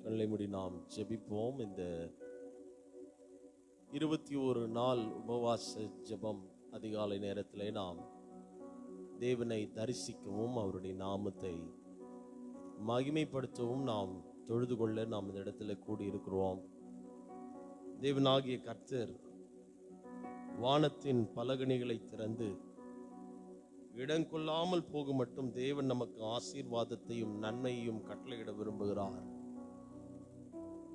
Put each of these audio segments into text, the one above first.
கண்களை மூடி நாம் ஜெபிப்போம். இந்த 21 நாள் உபவாச ஜெபம் அதிகாலை நேரத்திலே நாம் தேவனை தரிசிக்கவும் அவருடைய நாமத்தை மகிமைப்படுத்தவும் நாம் தொழுது கொள்ள நாம் இந்த இடத்துல கூடியிருக்கிறோம். தேவனாகிய கர்த்தர் வானத்தின் பலகணிகளை திறந்து இடங்கொள்ளாமல் போக மட்டும் தேவன் நமக்கு ஆசீர்வாதத்தையும் நன்மையையும் கட்டளையிட விரும்புகிறார்.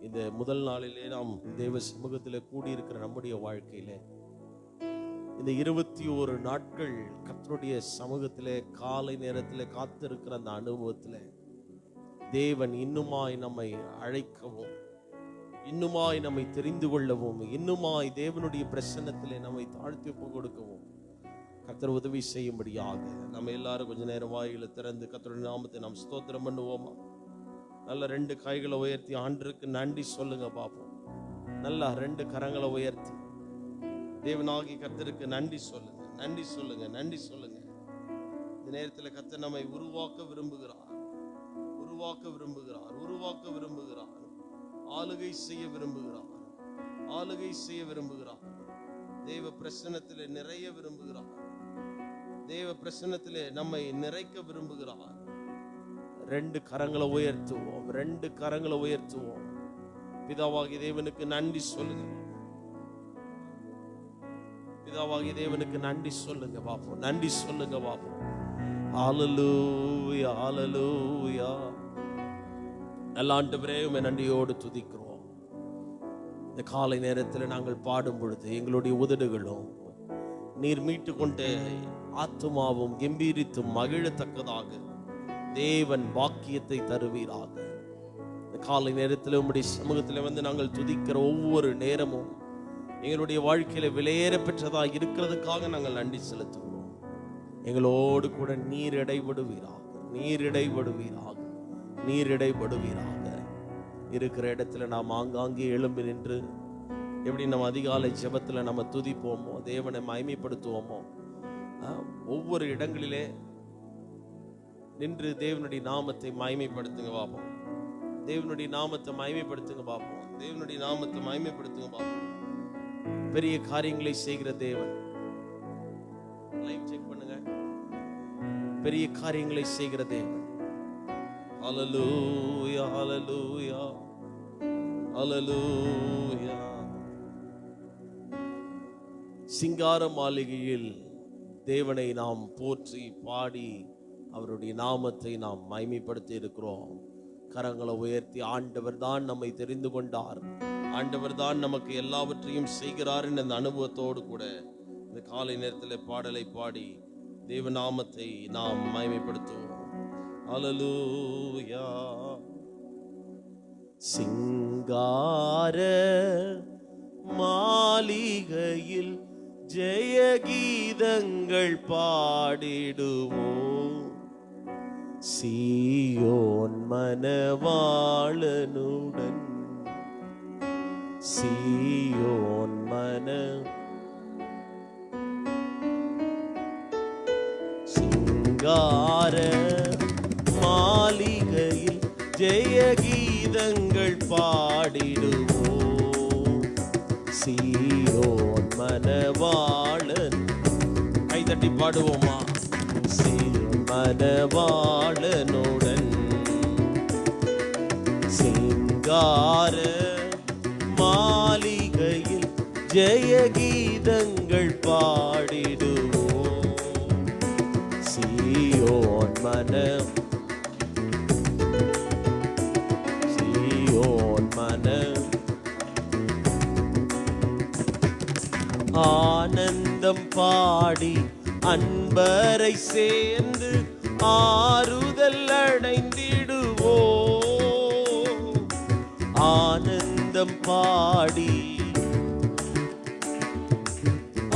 இந்த முதல் நாளிலே நாம் தேவ சமூகத்தில் கூடியிருக்கிற நம்முடைய வாழ்க்கையில இந்த 21 நாட்கள் கர்த்தருடைய சமூகத்திலே காலை நேரத்தில் காத்திருக்கிற அந்த அனுபவத்தில் தேவன் இன்னுமாய் நம்மை அழைக்கவும், இன்னுமாய் நம்மை தெரிந்து கொள்ளவும், இன்னுமாய் தேவனுடைய பிரசன்னத்திலே நம்மை தாழ்த்தி ஒப்பு கொடுக்கவும் கர்த்தர் உதவி செய்யும்படியாக நம்ம எல்லாரும் கொஞ்ச நேரம் வாயில திறந்து கர்த்தருடைய நாமத்தை நாம் ஸ்தோத்திரம் பண்ணுவோமா? நல்ல 2 கைகளை உயர்த்தி ஆண்டவருக்கு நன்றி சொல்லுங்க பாப்போம். நல்லா 2 கரங்களை உயர்த்தி தேவனாகிய கர்த்தருக்கு நன்றி சொல்லுங்க, நன்றி சொல்லுங்க, நன்றி சொல்லுங்க. இந்த நேரத்தில் கர்த்தர் நம்மை உருவாக்க விரும்புகிறார், உருவாக்க விரும்புகிறார், உருவாக்க விரும்புகிறார், ஆளுகை செய்ய விரும்புகிறார், ஆளுகை செய்ய விரும்புகிறார். தேவ பிரசன்னத்திலே நிறைய விரும்புகிறார், தேவ பிரசன்னத்திலே நம்மை நிறைக்க விரும்புகிறார். 2 கரங்களை உயர்த்துவோம், 2 கரங்களை உயர்த்துவோம். பிதாவாகிய தேவனுக்கு நன்றி சொல்லுங்க, பிதாவாகிய தேவனுக்கு நன்றி சொல்லுங்க பாப்போம், நன்றி சொல்லுங்க பாப்போம். ஹல்லேலூயா, ஹல்லேலூயா. நல்ல ஆண்டவரே, உம்மை நன்றியோடு துதிக்கிறோம். இந்த காலை நேரத்தில் நாங்கள் பாடும் பொழுது எங்களுடைய உதடுகளும் நீர் மீட்டு கொண்ட ஆத்துமாவும் கம்பீரித்து மகிழத்தக்கதாக தேவன் பாக்கியத்தை தருவீராக. இந்த காலை நேரத்தில் உம்முடைய சமூகத்தில் வந்து நாங்கள் துதிக்கிற ஒவ்வொரு நேரமும் எங்களுடைய வாழ்க்கையில விலையேற பெற்றதாக இருக்கிறதுக்காக நாங்கள் நன்றி செலுத்துகிறோம். எங்களோடு கூட நீர் இடைபடுவீராக, நீர் இடைபடுவீராக, நீர் இடைபடுவீராக. இருக்கிற இடத்துல நாம் ஆங்காங்கே எழும்பி நின்று எப்படி நம்ம அதிகாலை ஜெபத்தில் நம்ம துதிப்போமோ, தேவனை மகிமைப்படுத்துவோமோ, ஒவ்வொரு இடங்களிலே நின்று தேவனுடைய நாமத்தை மகிமைப்படுத்துங்க பாப்போம், தேவனுடைய நாமத்தை மகிமைப்படுத்துங்க பாப்போம், தேவனுடைய நாமத்தை மகிமைப்படுத்துங்க பாப்போம். பெரிய காரியங்களை செய்கிற தேவன், லைவ் செக் பண்ணுங்க, பெரிய காரியங்களை செய்கிற தேவன். ஹல்லேலூயா, ஹல்லேலூயா, ஹல்லேலூயா. சிங்கார மாளிகையில் தேவனை நாம் போற்றி பாடி அவருடைய நாமத்தை நாம் மகிமைப்படுத்தி இருக்கிறோம். கரங்களை உயர்த்தி ஆண்டவர் தான் நம்மை தெரிந்து கொண்டார், ஆண்டவர் தான் நமக்கு எல்லாவற்றையும் செய்கிறார் என்ற அந்த அனுபவத்தோடு கூட இந்த காலை நேரத்தில் பாடலை பாடி தேவ நாமத்தை நாம் மகிமைப்படுத்துவோம். ஹல்லேலூயா. சிங்கார மாளிகையில் ஜெய கீதங்கள் பாடிடுவோம், சீயோன் மனவாளனுடன், சீயோன் சிங்கார மாளிகையில் ஜெய கீதங்கள் பாடிடுவோம், சீயோன் மனவாளன். கைதட்டி பாடுவோமா? சீயோன் மனவாளனுடன், சிங்கார மாளிகையில் ஜெய கீதங்கள் பாடிடுவோம், சீயோன் சீயோன் ஆனந்தம் பாடி அன்பரை சேர்ந்து ஆறுதல் அடைந்திடுவோம், ஆனந்தம் பாடி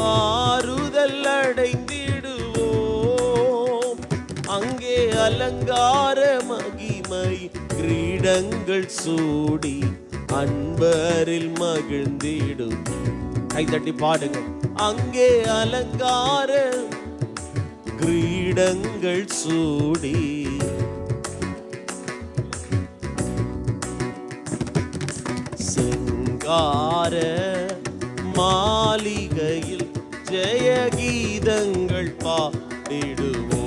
ஆறுதல் அடைந்திடுவோம். அங்கே அலங்கார மகிமை கிரீடங்கள் சூடி அன்பரில் மகிழ்ந்திடும். கைதட்டி பாடுங்க. அங்கே அலங்கார கிரீடங்கள் சூடி சிங்கார மாளிகையில் ஜெய கீதங்கள் பாடிடுவோம்.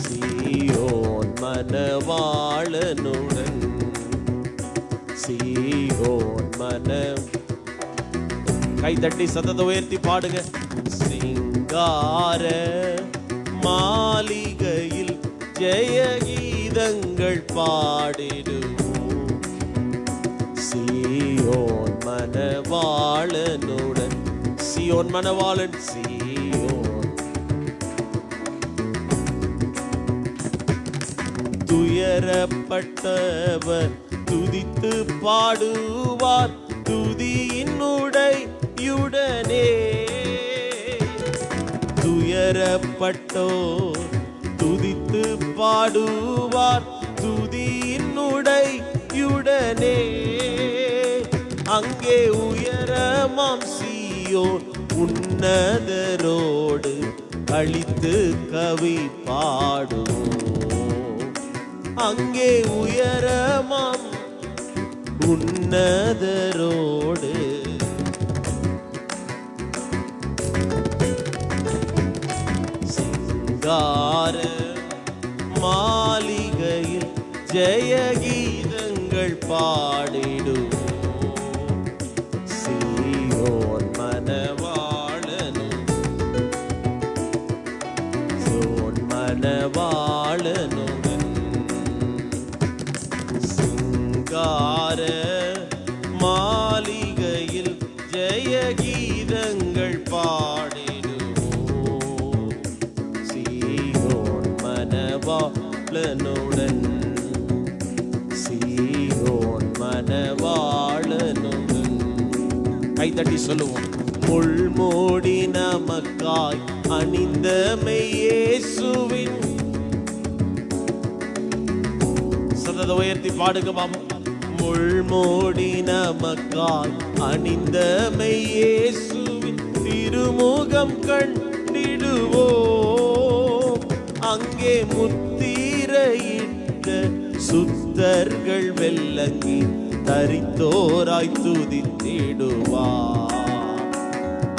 சீயோன் மணவாளனுடன், சீயோன் கைதட்டி சத்தத்தை உயர்த்தி பாடுங்க. சிங்கார மாளிகையில் ஜெய கீதங்கள் பாடிடுவோம். சீயோன் மணவாளனுடன், சீயோன் மணவாளன், சீயோன் துயரப்பட்டவர் துதித்து பாடுவார் துதியின் உடையுடனே. துயரப்பட்டோர் துதித்து பாடுவார் துதியின் உடையுடனே. அங்கே உயரமாம் சீயோன் உன்னதரோடு அழித்து கவி பாடுவோம். அங்கே உயரமாம் உன்னதரோடு சிங்கார மாளிகையில் ஜெய கீதங்கள் பாடிடுவோம். சீயோன் மணவாளனும், சீயோன் மணவாளனுடன், சிங்கார மாளிகையில் ஜெய கீதங்கள் பாடிடுவோம். சீயோன் மணவாளனுடன், சீயோன் மணவாளனுடன். கைதட்டி சொல்லுவோம். முள்மூடி நமக்காய் அணிந்த மெய்யேசுவின், சத்தத்தை உயர்த்தி பாடுங்க பாபு. முள்மூடி நமக்காய் அணிந்த மெய்யேசுவின் திருமுகம் கண்டிடுவோம். அங்கே முத்திரையிட்ட சுத்தர்கள் வெள்ளங்கி தரித்தோராய் துதித்திடுவார்.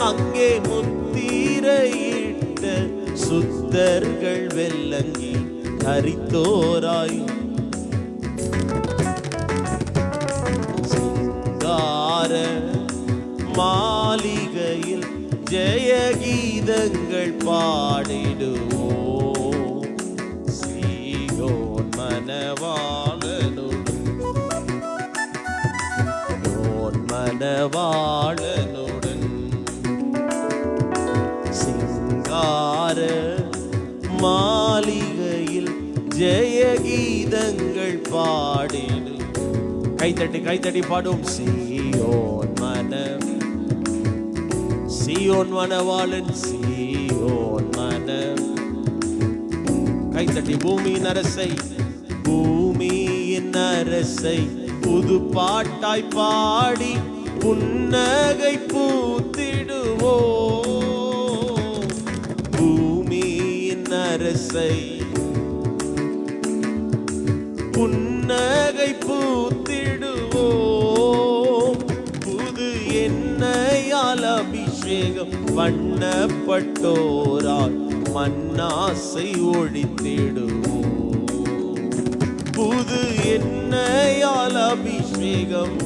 அங்கே முத்திரையிட்ட சுத்தர்கள் வெள்ளங்கி தரித்தோராய். சிங்கார மாளிகையில் ஜெய கீதங்கள் பாடிடுவோம். சீயோன் மணவாளனுடன், சீயோன் மணவாளனுடன், சிங்கார மாளிகையில் ஜெய கீதங்கள் பாடிடு. கைத்தட்டி கைத்தட்டி பாடும். சீயோன் சீயோன் மணவாளன், சீயோன் கைத்தட்டி. பூமியின் அரசை, பூமியின் அரசை புது பாட்டாய் பாடி புன்னகை பூத்திடுவோம். பூமியின் அரசை புன்னகை பூத்திடுவோம். புது எண்ணெயால் அபிஷேகம் பண்ணப்பட்டோரால் மன்னாசை ஒழித்திடுவோம். புது எண்ணெயால் அபிஷேகம்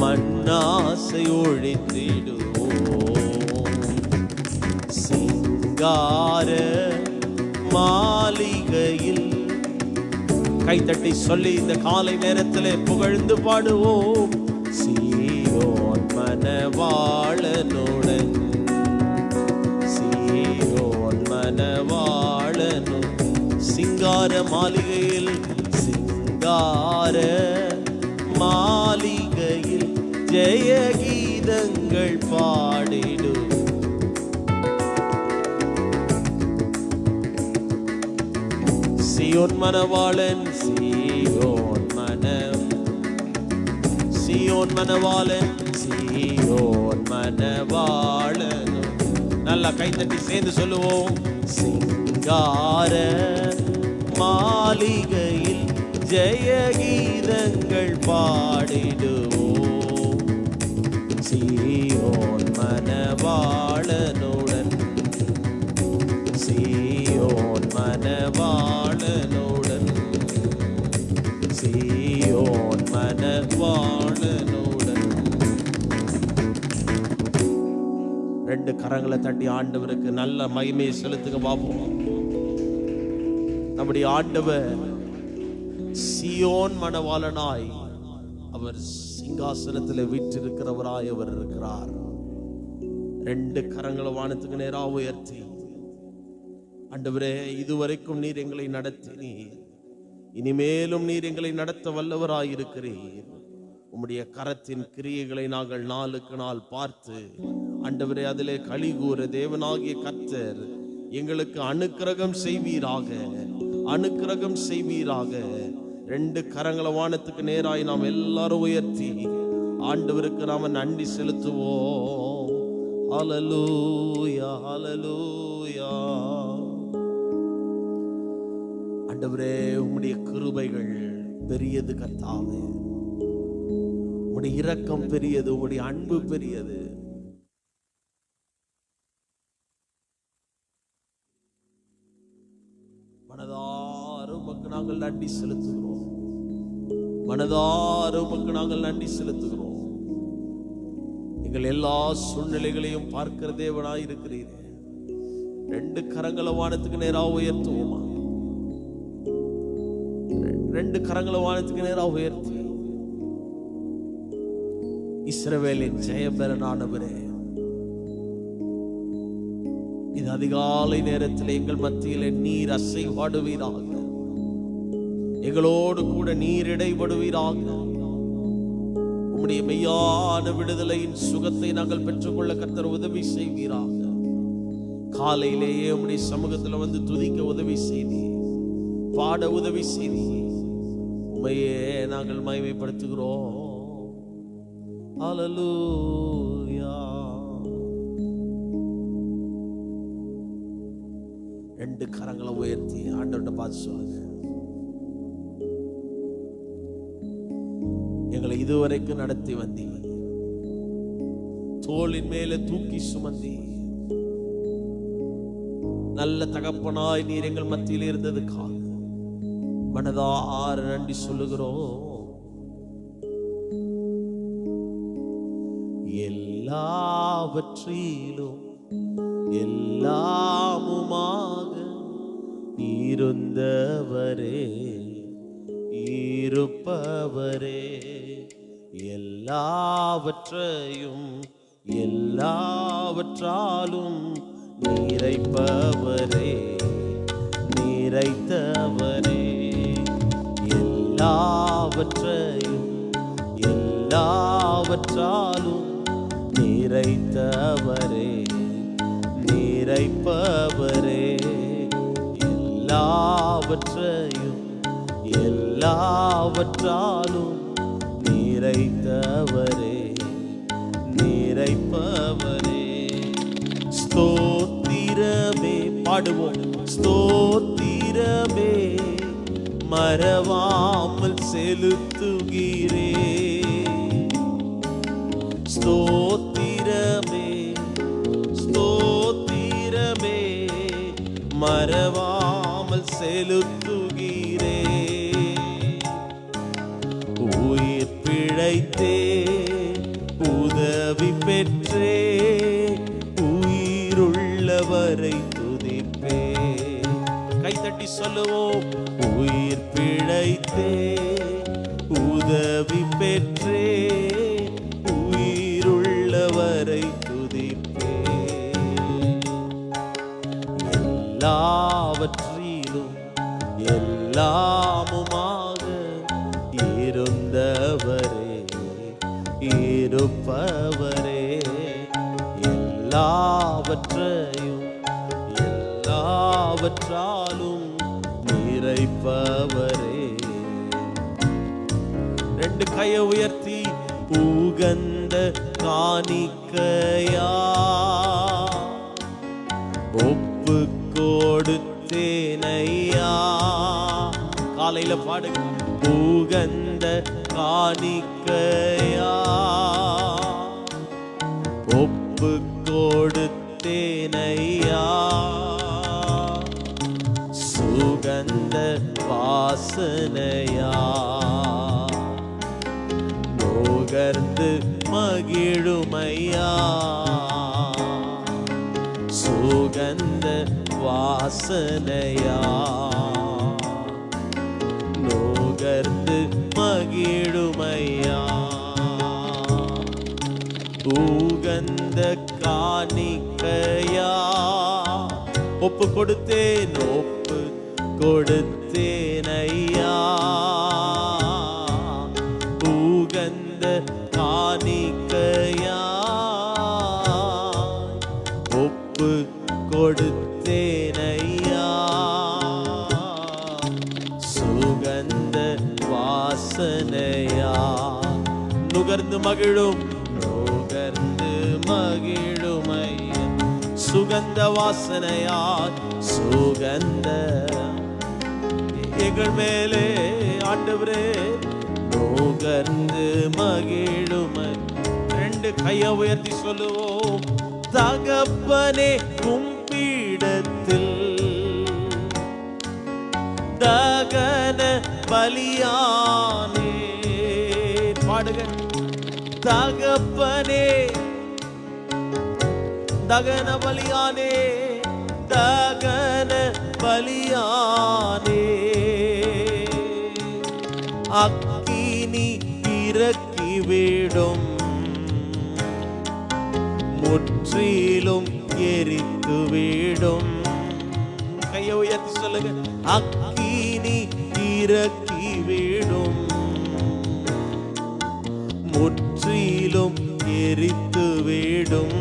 மன்னாசை ஒழித்திடுவோம். சிங்கார மாளிகையில் கைத்தட்டி சொல்லி இந்த காலை நேரத்தில் புகழ்ந்து பாடுவோம். சீயோன் மணவாளனுடன், சீயோன் மணவாளனுடன். சிங்கார மாளிகையில், சிங்கார மாளிகையில் ஜெய கீதங்கள் பாடிடும். சீயோன் மணவாளன், சீயோன் மணவாளன், சீயோன் மணவாளன். நல்லா கைத்தட்டி சேர்ந்து சொல்லுவோம். சிங்கார மாளிகையில் ஜெய கீதங்கள் பாடிடுவோம். சீயோன் மணவாளனுடன், சீயோன் மணவாளனுடன், சீயோன் மணவாளனுடன். ரெண்டு கரங்களை தட்டி ஆண்டவருக்கு நல்ல மகிமையை செலுத்துங்க பாப்போம். நம்முடைய ஆண்டவர் சீயோன் மணவாளனாய் அவர் சிங்காசனத்தில் வீற்றிருக்கிறவராய் அவர் இருக்கிறார். ரெண்டு கரங்களை வானத்துக்கு நேராக உயர்த்தி, ஆண்டவரே, இதுவரைக்கும் நீர் எங்களை நடத்தினீர், இனிமேலும் நீர் எங்களை நடத்த வல்லவராயிருக்கிறீர். உம்முடைய கரத்தின் கிரியைகளை நாங்கள் நாளுக்கு நாள் பார்த்து, ஆண்டவரே, அதிலே களி கூற தேவனாகிய கர்த்தர் எங்களுக்கு அனுக்கிரகம் செய்வீராக, அனுக்கிரகம் செய்வீராக. ரெண்டு கரங்களை வானத்துக்கு நேராய் நாம் எல்லாரும் உயர்த்தி ஆண்டவருக்கு நாம நன்றி செலுத்துவோம். ஹல்லேலூயா, ஹல்லேலூயா. ஆண்டவரே, உம்முடைய கிருபைகள் பெரியது கர்த்தாவே, உம்முடைய இரக்கம் பெரியது, உம்முடைய அன்பு பெரியது. மனதார உமக்கு நாங்கள் நன்றி செலுத்துகிறோம், மனதார உமக்கு நாங்கள் நன்றி செலுத்துகிறோம். எங்கள் எல்லா சூழ்நிலைகளையும் பார்க்கிற தேவனாய் இருக்கிறீரே. ரெண்டு கரங்களை வானத்துக்கு நேராக உயர்த்துவோமா? ரெண்டு கரங்களை வானத்துக்கு நேராக உயர்த்தி, இஸ்ரவேலின் ஜெயபெறனானவரே, இது அதிகாலை நேரத்தில் எங்கள் மத்தியிலே நீர் அசைவாடுவீராக, எங்களோடு கூட நீர் இடைபடுவீராக. உம்முடைய மெய்யான விடுதலையின் சுகத்தை நாங்கள் பெற்றுக்கொள்ள கர்த்தர் உதவி செய்வீராக. காலையிலேயே உம்முடைய சமூகத்தில் வந்து துதிக்க உதவி செய்தி, பாட உதவி செய்தி. உம்மையே நாங்கள் மகிமைப்படுத்துகிறோம். ஹல்லேலூயா. ரெண்டு கரங்களை உயர்த்தி ஆண்டவர்கிட்ட பார்த்து சொல்லுங்க, எங்களை இதுவரைக்கும் நடத்தி வந்தி, தோளின் மேல தூக்கி சுமந்தி, நல்ல தகப்பனாய் நீர் எங்கள் மத்தியில் இருந்ததுக்காக மனதார நன்றி சொல்லுகிறோம். எல்லாவற்றிலும் எல்லாமுமாக இருந்தவரே, இருப்பவரே, எல்லாவற்றையும் எல்லாவற்றாலும் நிறைப்பவரே, நிறைத்தவரே, எல்லாவற்றையும் எல்லாவற்றாலும் நிறைத்தவரே, நிறைப்பவரே, எல்லாவற்றையும் எல்லாவற்றாலும் நிறைத்தவரே, நிறைப்பவரே. ஸ்தோத்திரமே பாடுவோம், ஸ்தோத்திரமே மறவாமல் செலுத்துகிறே, ஸ்தோத்திரமே, ஸ்தோத்திரமே மறவாமல் செலுத்துகிறே. உயிர் பிழைத்தே உதவி பெற்றே, உயிருள்ளவரை துதிப்பே. கைதட்டி சொல்லுவோம், உயிர் பிழைத்தே உதவி பெற்றே, உயிருள்ளவரை துதிப்பே. எல்லாவற்றிலும் எல்லாமுமாக இருந்தவரே, இருப்பவரே, எல்லாவற்றையும் எல்லாவற்றாலும் நிறைப்பவரே. ரெண்டு கையை உயர்த்தி, உகந்த காணிக்கையா ஒப்பு கொடுத்தேனையா. காலையில பாடுங்க, உகந்த காணிக்கையா ஒப்பு கொடுத்தேனையா, சுகந்த வாசனையா நுகர்ந்து மகிழுமையா, சுகந்த வாசனையா நுகர்ந்து மகிழுமையா, உகந்த காணிக்கையா ஒப்பு கொடுத்தேன், ஒப்பு கொடுத்தேன் ஐயா, உகந்த காணிக்கையா ஒப்பு கொடுத்தேன் ஐயா, சுகந்த வாசனையா நுகர்ந்து மகிழும், நுகர்ந்து மகிழுமை, சுகந்த வாசனையா சுகந்த எங்கள் மேலே ஆண்டவரே நுகர்ந்து மகிழுமை. ரெண்டு கையை உயர்த்தி சொல்லுவோம், தகப்பனே கும்பிடத்தில் தகன பலியானே, பாடுக, தகப்பனே தகன பலியானே, தகன பலியானே, அக்கினி இறக்கிவிடும், முற்றிலும் எரித்துவிடும். கையை உயர்த்தி சொல்லுங்க, அக்கினி இறக்கிவிடும், முற்றிலும் எரித்துவிடும்,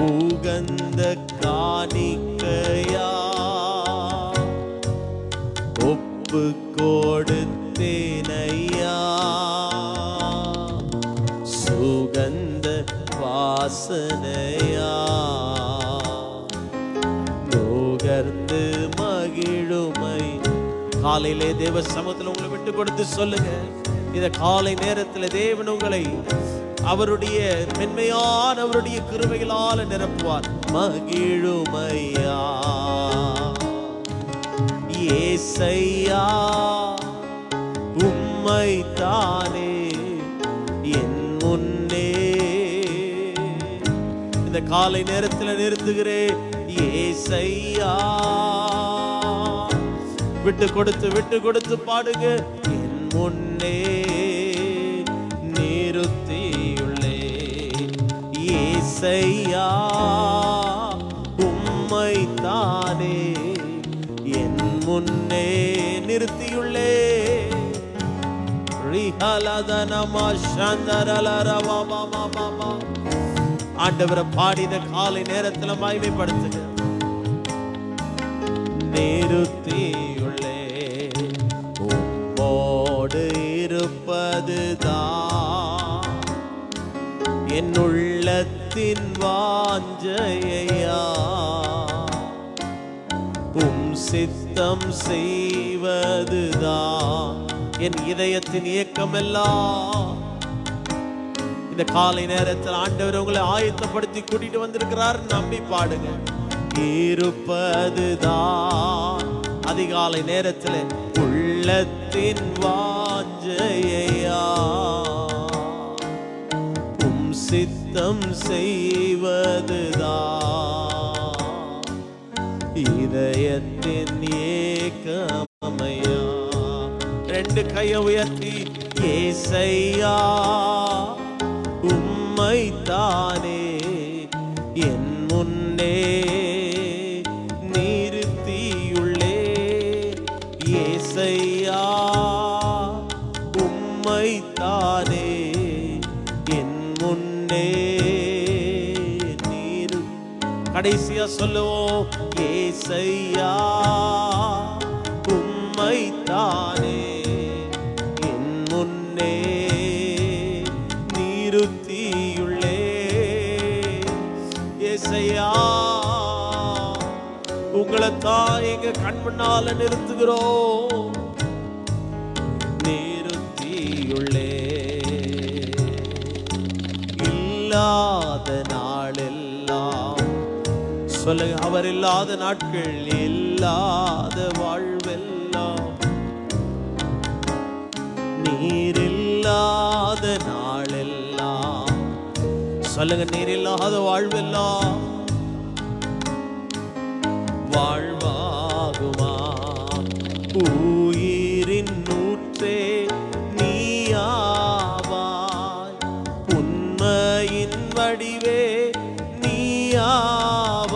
உகந்த காணிக்கையா ஒப்பு கொடுத்தேனையா, சுகந்த வாசனையா நுகர்ந்து மகிழுமை. காலையிலே தேவ சமூகத்தில் உங்களை விட்டு கொடுத்து சொல்லுங்க, இந்த காலை நேரத்தில் தேவன் உங்களை அவருடைய மென்மையான அவருடைய கிருபைகளால் நிரப்புவார். மகிழுமையா ஏசையா உம்மை தானே என் முன்னே. இந்த காலை நேரத்தில் நிறுத்துகிறேன். ஏசையா விட்டு கொடுத்து பாடுங்க. என் முன்னே நிறுத்தியுள்ளே ஏசையா உம்மை தானே என் முன்னே நிறுத்தியுள்ளே. ஆண்டவரை பாடின காலை நேரத்தில் மகிமைப்படுத்துங்க. நிறுத்தியுள்ளே உம்மோடு இருப்பதுதான் என் உள்ளத்தின் வாஞ்சையா. உம் சித்தம் செய்வதுதான் என் இதயத்தின் ஏக்கமெல்லாம். இந்த காலை நேரத்தில் ஆண்டவர் உங்களை ஆயத்தப்படுத்தி கூட்டிட்டு வந்திருக்கிறார். நம்பி பாடுங்க. இருப்பதுதான் அதிகாலை நேரத்தில் உள்ளத்தின் வாஞ்சையா. உம் சித்தம் செய்வதுதான் இதயத்தின் ஏக்கமையா. ரெண்டு கையை உயர்த்தி ஏசையா உம்மை தானே என் முன்னே நிறுத்தியுள்ளே. ஏசையா உம்மை தானே என் முன்னே நீரு. கடைசியா சொல்லுவோம். ஏசையா உம்மை தானே என் முன்னே நிறுத்தியுள்ளே. ஏசையா உங்களை தான் எங்க கண் முன்னால நிறுத்துகிறோம். சொல்லுங்க. அவர் இல்லாத நாட்கள் இல்லாத வாழ்வெல்லாம், நீர் இல்லாத நாளெல்லாம். சொல்லுங்க, நீர் இல்லாத வாழ்வெல்லாம் வாழ்வாகுமா? உயிரின் ஊற்றே நீயாவாய், உண்மையின் வடிவே நீயாவாய்,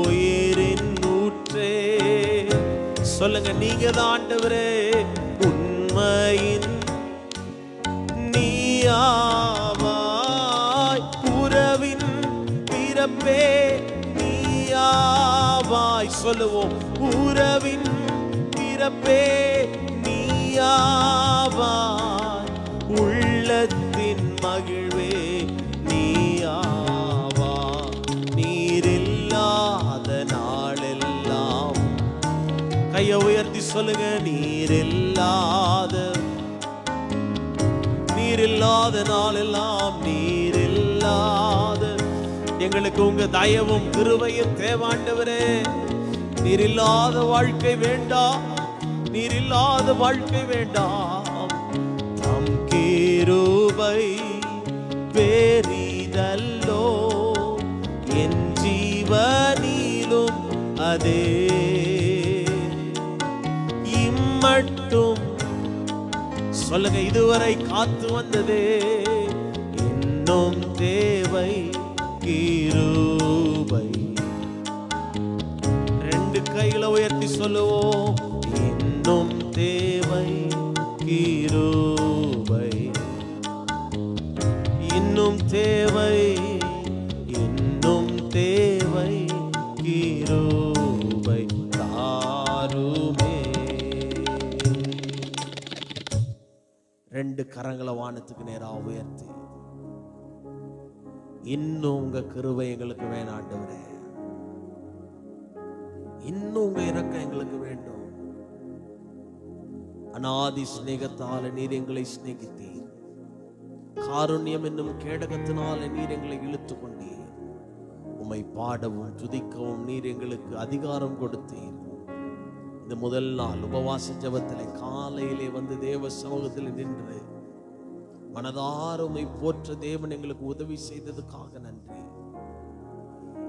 உயிரின் ஊற்றே. சொல்லுங்க, நீங்க தான் ஆண்டவரே, உண்மையின் நீயாவாய், உறவின் பிறப்பே நீயாவாய். சொல்லுவோம், உறவின் பிறப்பே நீயாவாய், உள்ளத்தின் மகிழ்வே நீயாவாய். நீரில்லாத நாளெல்லாம், கையை உயர்த்தி சொல்லுங்க, நீரில்லாத நாளெல்லாம், நீரில்லாத. எங்களுக்கு உங்க தயவும் கிருபையும் தேவாண்டவரே. நீரில்லாத வாழ்க்கை வேண்டாம், நீரில்லாத வாழ்க்கை வேண்டாம். தம் கிருபை பெரிதல்லோ, என் ஜீவனிலும் அதே இம்மட்டும். சொல்லுங்க, இதுவரை காத்து வந்ததே, இன்னும் தேவை கிருபை. ரெண்டு கைகளை உயர்த்தி சொல்லுவோம், இன்னும் தேவை கிருபை, இன்னும் தேவை, இன்னும் தேவை கிருபை தாருமே. ரெண்டு கரங்களை வானத்துக்கு நேராக உயர்த்தி, இன்னும் உங்க கிருபை எங்களுக்கு வேணும் ஆண்டவரே, இன்னும் உங்க இரக்கம் எங்களுக்கு வேண்டும். அநாதி சிநேகத்தால நீர் எங்களை சிநேகித்தீர், காருண்யம் என்னும் கேடகத்தினால நீர் எங்களை இழுத்து கொண்டீர். உம்மை பாடவும் துதிக்கவும் நீர் எங்களுக்கு அதிகாரம் கொடுத்தீர். இந்த முதல் நாள் உபவாச ஜெபத்திலே காலையிலே வந்து தேவ சமூகத்தில் நின்று மனதார உம்மை போற்ற தேவன் எங்களுக்கு உதவி செய்ததுக்காக நன்றி.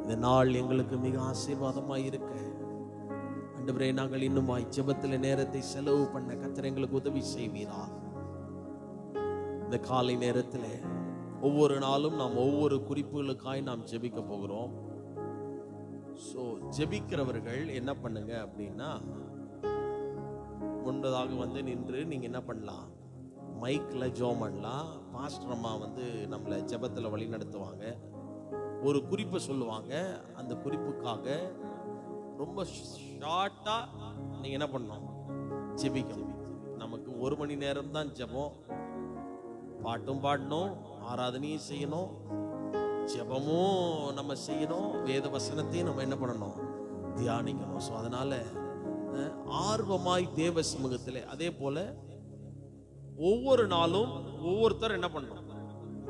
இந்த நாள் எங்களுக்கு மிக ஆசீர்வாதமாய் இருக்க ஆண்டவரே, நாங்கள் இன்னுமாய் ஜெபத்தில் நேரத்தை செலவு பண்ண கர்த்தர் எங்களுக்கு உதவி செய்வீராக. இந்த காலை நேரத்தில் ஒவ்வொரு நாளும் நாம் ஒவ்வொரு குறிப்புகளுக்காய் நாம் ஜெபிக்க போகிறோம். ஸோ ஜெபிக்கிறவர்கள் என்ன பண்ணுங்க அப்படின்னா, முன்பதாக வந்து நின்று நீங்க என்ன பண்ணலாம், மைக்கில் ஜெபம் பண்ணலாம். பாஸ்டர் அம்மா வந்து நம்மளை ஜெபத்தில் வழி நடத்துவாங்க, ஒரு குறிப்பை சொல்லுவாங்க. அந்த குறிப்புக்காக ரொம்ப ஷார்ட்டா நீங்க என்ன பண்ணணும், ஜெபிக்கணும். நமக்கு 1 மணி நேரம் தான் ஜெபம். பாட்டும் பாடணும், ஆராதனையும் செய்யணும், ஜெபமும் நம்ம செய்யணும், வேத வசனத்தையும் நம்ம என்ன பண்ணணும், தியானிக்கணும். ஸோ அதனால ஆர்வமாய் தேவ சமூகத்தில், அதே போல ஒவ்வொரு நாளும் ஒவ்வொருத்தர் என்ன பண்ணணும்,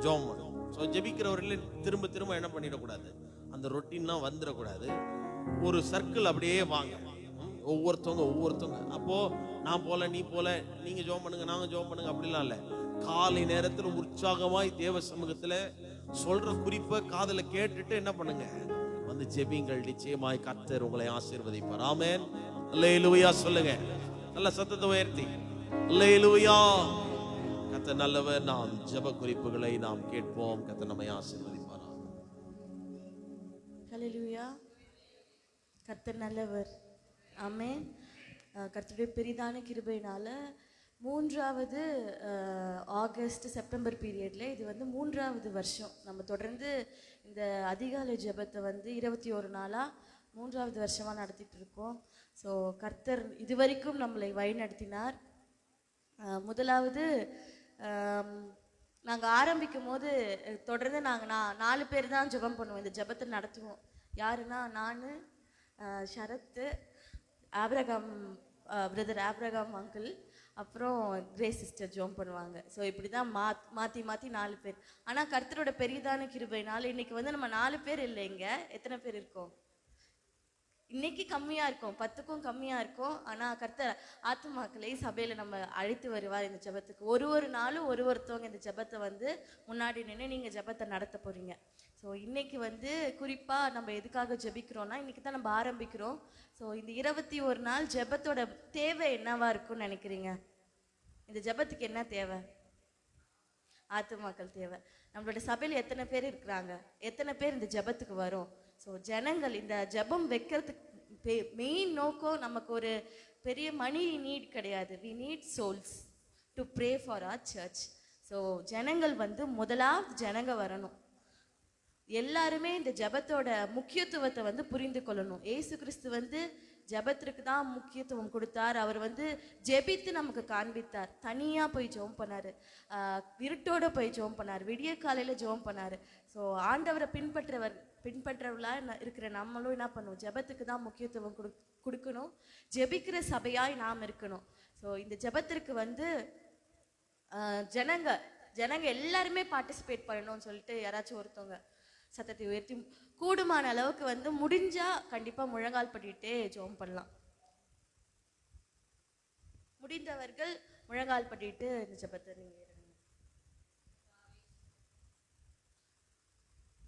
ஜெபம் பண்ணணும். ஸோ ஜெபிக்கிறவர்களே திரும்ப திரும்ப என்ன பண்ணிடக்கூடாது, அந்த ரொட்டீன்னா வந்துடக்கூடாது. ஒரு சர்க்கிள் அப்படியே வாங்க, ஒவ்வொருத்தவங்க. அப்போ நான் போல நீ போல, நீங்க ஜெபம் பண்ணுங்க நாங்க ஜெபம் பண்ணுங்க அப்படிலாம் இல்லை. காலை நேரத்தில் உற்சாகமாய் தேவ சமூகத்தில் சொல்ற குறிப்பை காதல கேட்டுட்டு என்ன பண்ணுங்க, வந்து ஜெபிங்கள். நிச்சயமாய் கர்த்தர் உங்களை ஆசீர்வதிப்பார். ஆமென். அல்லேலூயா சொல்லுங்க, நல்ல சத்தத்தை உயர்த்தி அல்லேலூயா. கர்த்தர் நல்லவர். நாம் ஜெப குறிப்புகளை நாம் கேட்போம். கர்த்தர் நம்மை ஆசீர்வதிப்பார். அல்லேலூயா. கர்த்தர் நல்லவர். ஆமென். கர்த்தருடைய பெரிதான கிருபையினால 3வது ஆகஸ்ட் செப்டம்பர் பீரியடில் இது வந்து 3வது வருஷம் நம்ம தொடர்ந்து இந்த அதிகாலை ஜெபத்தை வந்து 21 நாளாக 3வது வருஷமாக நடத்திட்டு இருக்கோம். ஸோ கர்த்தர் இதுவரைக்கும் நம்மளை வழி நடத்தினார். முதலாவது நாங்கள் ஆரம்பிக்கும் போது தொடர்ந்து நாங்கள் 4 பேர் தான் ஜெபம் பண்ணுவோம், இந்த ஜெபத்தை நடத்துவோம். யாருன்னா நான், ஷரத்து, ஆப்ரகாம் பிரதர் ஆப்ரகாம் அங்கிள், அப்புறம் கிரேஸ் சிஸ்டர் ஜோம் பண்ணுவாங்க. ஸோ இப்படி தான் மாற்றி மாற்றி 4 பேர். ஆனால் கர்த்தரோட பெரிதான கிருபைனால இன்னைக்கு வந்து நம்ம 4 பேர் இல்லை, இங்கே எத்தனை பேர் இருக்கோம்? இன்னைக்கு கம்மியா இருக்கும், 10க்கும் கம்மியா இருக்கும். ஆனா கர்த்தர் ஆத்துமாக்களை சபையில நம்ம அழைத்து வருவார் இந்த ஜெபத்துக்கு. ஒரு நாளும் ஒருத்தவங்க இந்த ஜெபத்தை வந்து முன்னாடி நின்று நீங்க ஜெபத்தை நடத்த போறீங்க. ஸோ இன்னைக்கு வந்து குறிப்பா நம்ம எதுக்காக ஜெபிக்கிறோம்னா, இன்னைக்கு தான் நம்ம ஆரம்பிக்கிறோம். ஸோ இந்த 21 நாள் ஜெபத்தோட தேவை என்னவா இருக்கும்னு நினைக்கிறீங்க? இந்த ஜெபத்துக்கு என்ன தேவை? ஆத்துமாக்கள் தேவை. நம்மளோட சபையில் எத்தனை பேர் இருக்கிறாங்க? எத்தனை பேர் இந்த ஜெபத்துக்கு வரும்? ஸோ ஜனங்கள் இந்த ஜெபம் வைக்கிறதுக்கு மெயின் நோக்கம் நமக்கு ஒரு பெரிய மணி நீட் கிடையாது. We need souls to pray for our church. So ஜனங்கள் வந்து முதலாவது ஜனங்க வரணும். எல்லாருமே இந்த ஜெபத்தோட முக்கியத்துவத்தை வந்து புரிந்து கொள்ளணும். ஏசு கிறிஸ்து வந்து ஜெபத்திற்கு தான் முக்கியத்துவம் கொடுத்தார். அவர் வந்து ஜெபித்து நமக்கு காண்பித்தார். தனியாக போய் ஜெபம் பண்ணார், இருட்டோட போய் ஜெபம் பண்ணார், விடிய காலையில் ஜெபம் பண்ணார். ஸோ ஆண்டவரை பின்பற்றவர்களாக இருக்கிற நம்மளும் என்ன பண்ணுவோம்? ஜெபத்துக்கு தான் முக்கியத்துவம் கொடுக்கணும். ஜெபிக்கிற சபையாய் நாம் இருக்கணும். ஸோ இந்த ஜெபத்திற்கு வந்து ஜனங்க எல்லாருமே பார்ட்டிசிபேட் பண்ணணும்னு சொல்லிட்டு யாராச்சும் ஒருத்தவங்க சத்தத்தை உயர்த்தி கூடுமான அளவுக்கு வந்து முடிஞ்சா கண்டிப்பா முழங்கால் படிட்டே ஜெபம் பண்ணலாம். முடிந்தவர்கள் முழங்கால் படிட்டு இந்த ஜெபத்தை நீங்க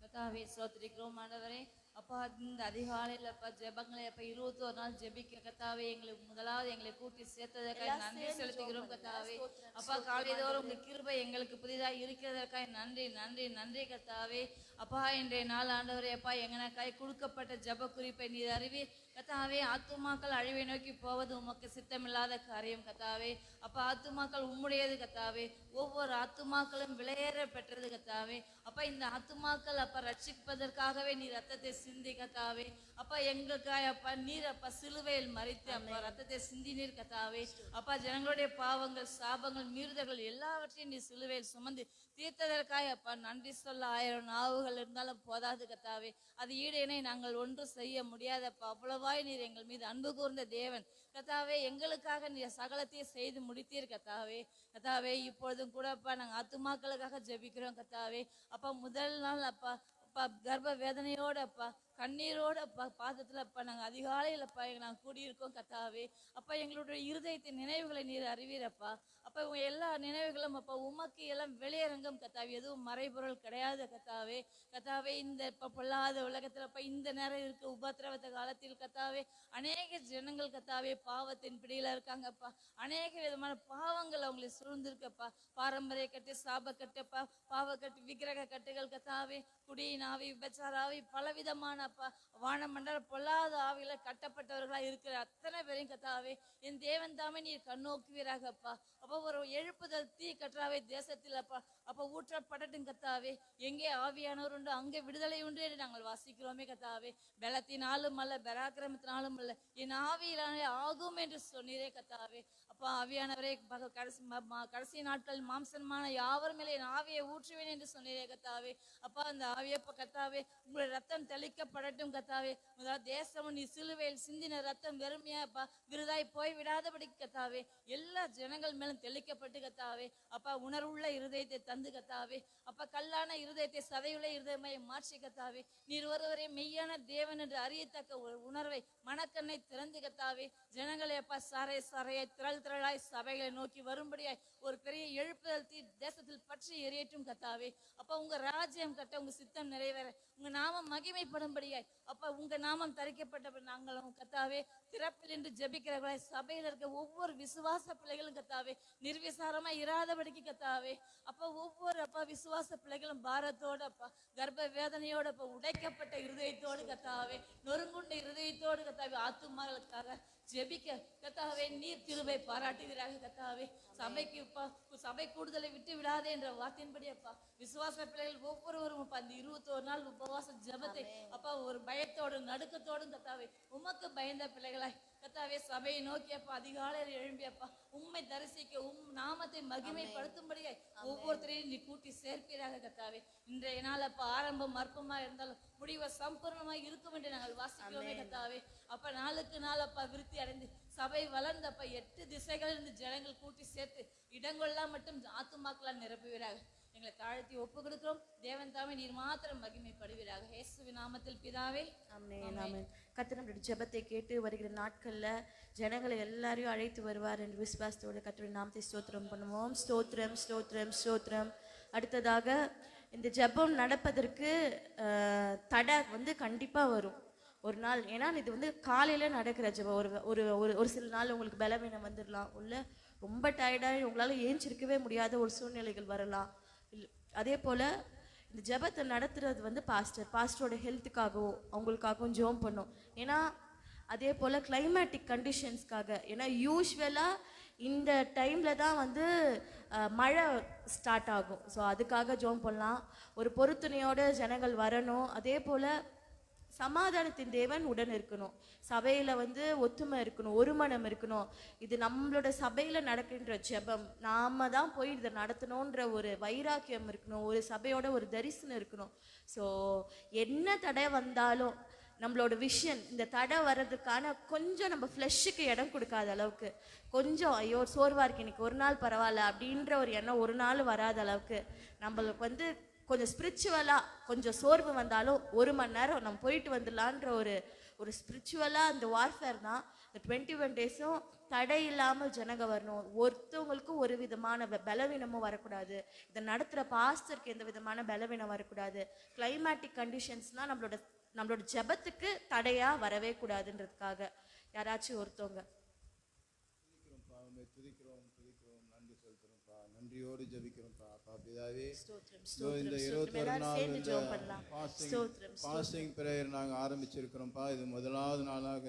கர்த்தாவே ஸ்தோத்திரிக்கிறோம் ஆண்டவரே. அப்பா இந்த அதிகாலையில் அப்பா ஜெபங்களை அப்பா 21 நாள் ஜெபிக்க கர்த்தாவே எங்களுக்கு முதலாவது எங்களை கூட்டி சேர்த்ததற்காக நன்றி செலுத்துகிறோம் கர்த்தாவே. அப்பா காலைதோறும் உங்க கிருபை எங்களுக்கு புதிதாக இருக்கிறதற்காக நன்றி நன்றி நன்றி கர்த்தாவே. அப்பா இன்றைய நாள் ஆண்டவரே அப்பா எங்கனக்காய் கொடுக்கப்பட்ட ஜெப குறிப்பை நீர் அறிவீர் கர்த்தாவே. ஆத்துமாக்கள் அழிவை நோக்கி போவது உமக்கு சித்தமில்லாத காரியம் கர்த்தாவே. அப்பா ஆத்துமாக்கள் உம்முடையது கர்த்தாவே. ஒவ்வொரு ஆத்துமாக்களும் விலையேற பெற்றது கர்த்தாவே. அப்பா இந்த ஆத்துமாக்கள் அப்பா ரட்சிப்பதற்காகவே நீ ரத்தத்தை சிந்தி கர்த்தாவே. அப்பா எங்களுக்காய் அப்பா நீர் அப்பா சிலுவையில் மறித்து அப்பா ரத்தத்தை சிந்தினீர் கர்த்தாவே. அப்பா ஜனங்களுடைய பாவங்கள் சாபங்கள் மீறுதல்கள் எல்லாவற்றையும் நீ சிலுவையில் சுமந்து தீர்த்ததற்காய் அப்பா நன்றி சொல்ல 1000 நாவுகள் இருந்தாலும் போதாது கர்த்தாவே. அது ஈடேனை நாங்கள் ஒன்றும் செய்ய முடியாதப்பா. அவ்வளவாய் நீர் எங்கள் மீது அன்பு கூர்ந்த தேவன் கர்த்தாவே. எங்களுக்காக நீர் சகலத்தையும் செய்து முடித்தீர் கர்த்தாவே. கர்த்தாவே இப்பொழுதும் கூட அப்பா நாங்கள் ஆத்துமாக்களுக்காக ஜெபிக்கிறோம் கர்த்தாவே. அப்பா முதல் நாள் அப்பா அப்பா கர்ப்ப வேதனையோட அப்பா கண்ணீரோட அப்பா பாதத்துல அப்பா நாங்கள் அதிகாலையில் அப்பா நாங்கள் கூடியிருக்கோம் கர்த்தாவே. அப்பா எங்களுடைய இருதயத்தின் நினைவுகளை நீர் அறிவீரப்பா. அப்பா உங்க எல்லா நினைவுகளும் அப்பா உமக்கு எல்லாம் வெளியரங்கம் கர்த்தாவே. எதுவும் மறைபொருள் கிடையாது கர்த்தாவே. கர்த்தாவே இந்த இப்ப பொல்லாத உலகத்துல அப்பா இந்த நேரம் இருக்க உபத்திரவத்த காலத்தில் கர்த்தாவே அநேக ஜனங்கள் கர்த்தாவே பாவத்தின் பிடியில இருக்காங்கப்பா. அநேக விதமான பாவங்கள் அவங்களை சூழ்ந்திருக்கப்பா. பாரம்பரிய கட்டு சாப கட்டுப்பா, பாவ கட்டு விக்கிரக கட்டுகள் கர்த்தாவே. குடியின் ஆவி விபச்சார ஆவி பலவிதமான அப்பா வானமண்டல பொல்லாத ஆவியில கட்டப்பட்டவர்களா இருக்கிற அத்தனை பேரையும் கர்த்தாவே என் தேவன் தாமே நீர் கண்ணோக்குவீராகப்பா. அப்போ ஒரு எழுப்புதல் தீ கர்த்தாவே தேசத்தில் அப்பா அப்ப ஊற்றப்படட்டும் கர்த்தாவே. எங்கே ஆவியானவர் உண்டு அங்கே விடுதலை உண்டு என்று நாங்கள் வாசிக்கிறோமே கர்த்தாவே. பலத்தினாலும் அல்ல பராக்கிரமத்தினாலும் அல்ல என் ஆவியிலானே ஆகும் என்று சொன்னீரே கர்த்தாவே. அப்பா ஆவியானவரே கடைசி நாட்கள் மாம்சமான யாவர் மேலே என் ஆவியை ஊற்றுவேன் என்று சொன்னீரே கர்த்தாவே. அப்பா அந்த ஆவியப்ப கர்த்தாவே உங்களுடைய ரத்தம் தெளிக்கப்படட்டும் கர்த்தாவே. முதல் தேசமும் நீ சிலுவையில் சிந்தின ரத்தம் வெறுமையா அப்பா விருதாய் போய் விடாதபடி கர்த்தாவே எல்லா ஜனங்கள் மேலும் தெளிக்கப்பட்டு கர்த்தாவே. அப்பா உணர்வுள்ள இருதயத்தை தந்து கர்த்தாவே. அப்பா கல்லான இருதயத்தை சதையுள்ள இருதயமாய் மாற்றி கர்த்தாவே. நீர் ஒருவரே மெய்யான தேவன் என்று அறியத்தக்க ஒரு உணர்வை மனக்கண்ணை திறந்து கர்த்தாவே. ஜனங்களை அப்பா சாரையை திரளாய் சபைகளை நோக்கி வரும்படியாய் ஒரு பெரிய எழுப்புதல் தீ தேசத்தில் பற்றி எரியட்டும் கர்த்தாவே. அப்பா உங்க ராஜ்யம் கட்ட உங்க சித்தம் நிறைவேற உங்க நாமம் மகிமைப்படும்படியாய் அப்பா உங்க நாமம் தரிக்கப்பட்ட நாங்களும் கர்த்தாவே திறப்பில் என்று ஜெபிக்கிறவர்களாய் சபையில் இருக்க ஒவ்வொரு விசுவாச பிள்ளைகளும் கர்த்தாவே நிர்விசாரமா இராதபடிக்கு கர்த்தாவே. அப்பா ஒவ்வொரு அப்பா விசுவாச பிள்ளைகளும் பாரத்தோடு அப்பா கர்ப்ப வேதனையோடு அப்பா உடைக்கப்பட்ட இருதயத்தோடு கர்த்தாவே நொறுங்குண்ட இருதயத்தோடு கர்த்தாவே ஆத்துமாக்களுக்காக ஜெபிக்க கர்த்தாவே நீர் கிருபை பாராட்டுகிறார்கள் கர்த்தாவே. சபைக்கு சபை கூடுதலை விட்டு விடாதே என்ற வார்த்தையின்படி அப்பா விசுவாச பிள்ளைகள் ஒவ்வொருவரும் அப்பா அந்த 21 நாள் உபவாச ஜெபத்தை அப்பா ஒரு பயத்தோடும் நடுக்கத்தோடும் கர்த்தாவே உமக்கு பயந்த பிள்ளைகளாய் கர்த்தாவே சபையை நோக்கி அப்பா அதிகாலையில் எழும்பியப்பா உம்மை தரிசிக்க நாமத்தை மகிமைப்படுத்தும்படியாய் ஒவ்வொருத்தரையும் நீ கூட்டி சேர்ப்பீராக கர்த்தாவே. இன்றைய நாள் அப்பா ஆரம்பம் அற்பமா இருந்தாலும் முடிவை சம்பூர்ணமாய் இருக்கும் என்று நாங்கள் வாசிக்கிறோமே கர்த்தாவே. அப்ப நாளுக்கு நாள் அப்பா விருத்தி அடைந்து சபை வளர்ந்தப்ப 8 திசைகள் இருந்து ஜனங்கள் கூட்டி சேர்த்து இடங்கொள்ளா மட்டும் ஆத்துமாக்களால் நிரப்புவீராக. எங்களை தாழ்த்தி ஒப்பு கொடுக்கிறோம். தேவன் தாமே நீர் மாத்திரம் மகிமைப்படுவீராக. இயேசுவின் நாமத்தில் பிதாவே, ஆமென் ஆமென். கர்த்தர் நம்முடைய ஜெபத்தை கேட்டு வருகிற நாட்கள்ல ஜனங்களை எல்லாரையும் அழைத்து வருவார் என்று விசுவாசத்தோட கர்த்தருடைய நாமத்தை ஸ்தோத்திரம் பண்ணுவோம். ஸ்தோத்திரம் ஸ்தோத்திரம் ஸ்தோத்திரம். அடுத்ததாக இந்த ஜெபம் நடப்பதற்கு தடை கண்டிப்பா வரும் ஒரு நாள். ஏன்னா இது காலையில நடக்கிற ஜெபம். ஒரு ஒரு ஒரு சில நாள் உங்களுக்கு பலவீனம் வந்துடலாம், உள்ள ரொம்ப டயர்டாகி உங்களால் ஏஞ்சிருக்கவே முடியாத ஒரு சூழ்நிலைகள் வரலாம். அதே போல் இந்த ஜெபத்தை நடத்துறது பாஸ்டரோட ஹெல்த்துக்காகவும் அவங்களுக்காகவும் ஜெபம் பண்ணும். ஏன்னா அதே போல் கிளைமேட்டிக் கண்டிஷன்ஸ்க்காக. ஏன்னா யூஸ்வலாக இந்த டைமில் தான் மழை ஸ்டார்ட் ஆகும். ஸோ அதுக்காக ஜெபம் பண்ணலாம். ஒரு பொறுத்துணையோட ஜனங்கள் வரணும். அதே போல் சமாதானத்தின் தேவன் உடன் இருக்கணும். சபையில ஒத்துமை இருக்கணும், ஒரு மனம் இருக்கணும். இது நம்மளோட சபையில நடக்கின்ற ஜெபம், நாம தான் போய் இதை நடத்தணுன்ற ஒரு வைராக்கியம் இருக்கணும், ஒரு சபையோட ஒரு தரிசனம் இருக்கணும். ஸோ என்ன தடை வந்தாலும் நம்மளோட விஷன், இந்த தடை வர்றதுக்கான கொஞ்சம் நம்ம ஃப்ளஷுக்கு இடம் கொடுக்காத அளவுக்கு, கொஞ்சம் ஐயோ சோர்வா இருக்கு இன்னைக்கு ஒரு நாள் பரவாயில்ல அப்படின்ற ஒரு எண்ணம் ஒரு நாள் வராத அளவுக்கு, நம்மளுக்கு கொஞ்சம் ஸ்பிரிச்சுவலாக கொஞ்சம் சோர்வு வந்தாலும் 1 மணி நேரம் நம்ம போயிட்டு வந்துடலான்ற ஒரு ஸ்பிரிச்சுவலாக அந்த வார்ஃபேர் தான். இந்த 21 டேஸும் தடை இல்லாமல் ஜனங்க வரணும். ஒருத்தவங்களுக்கும் ஒரு விதமான பலவீனமும் வரக்கூடாது. இதை நடத்துகிற பாஸ்டருக்கு எந்த விதமான பலவீனம் வரக்கூடாது. கிளைமேட்டிக் கண்டிஷன்ஸ்லாம் நம்மளோட ஜெபத்துக்கு தடையாக வரவே கூடாதுன்றதுக்காக யாராச்சும் ஒருத்தவங்க. நன்றியோடு ஜெபிக்கிறோம்ப்பா. அப்பா பிதாவே, இந்த இந்த 21 நாள் ஃபாஸ்டிங் பிரேயர் நாங்கள் ஆரம்பிச்சிருக்கிறோம்ப்பா. இது முதலாவது நாளாக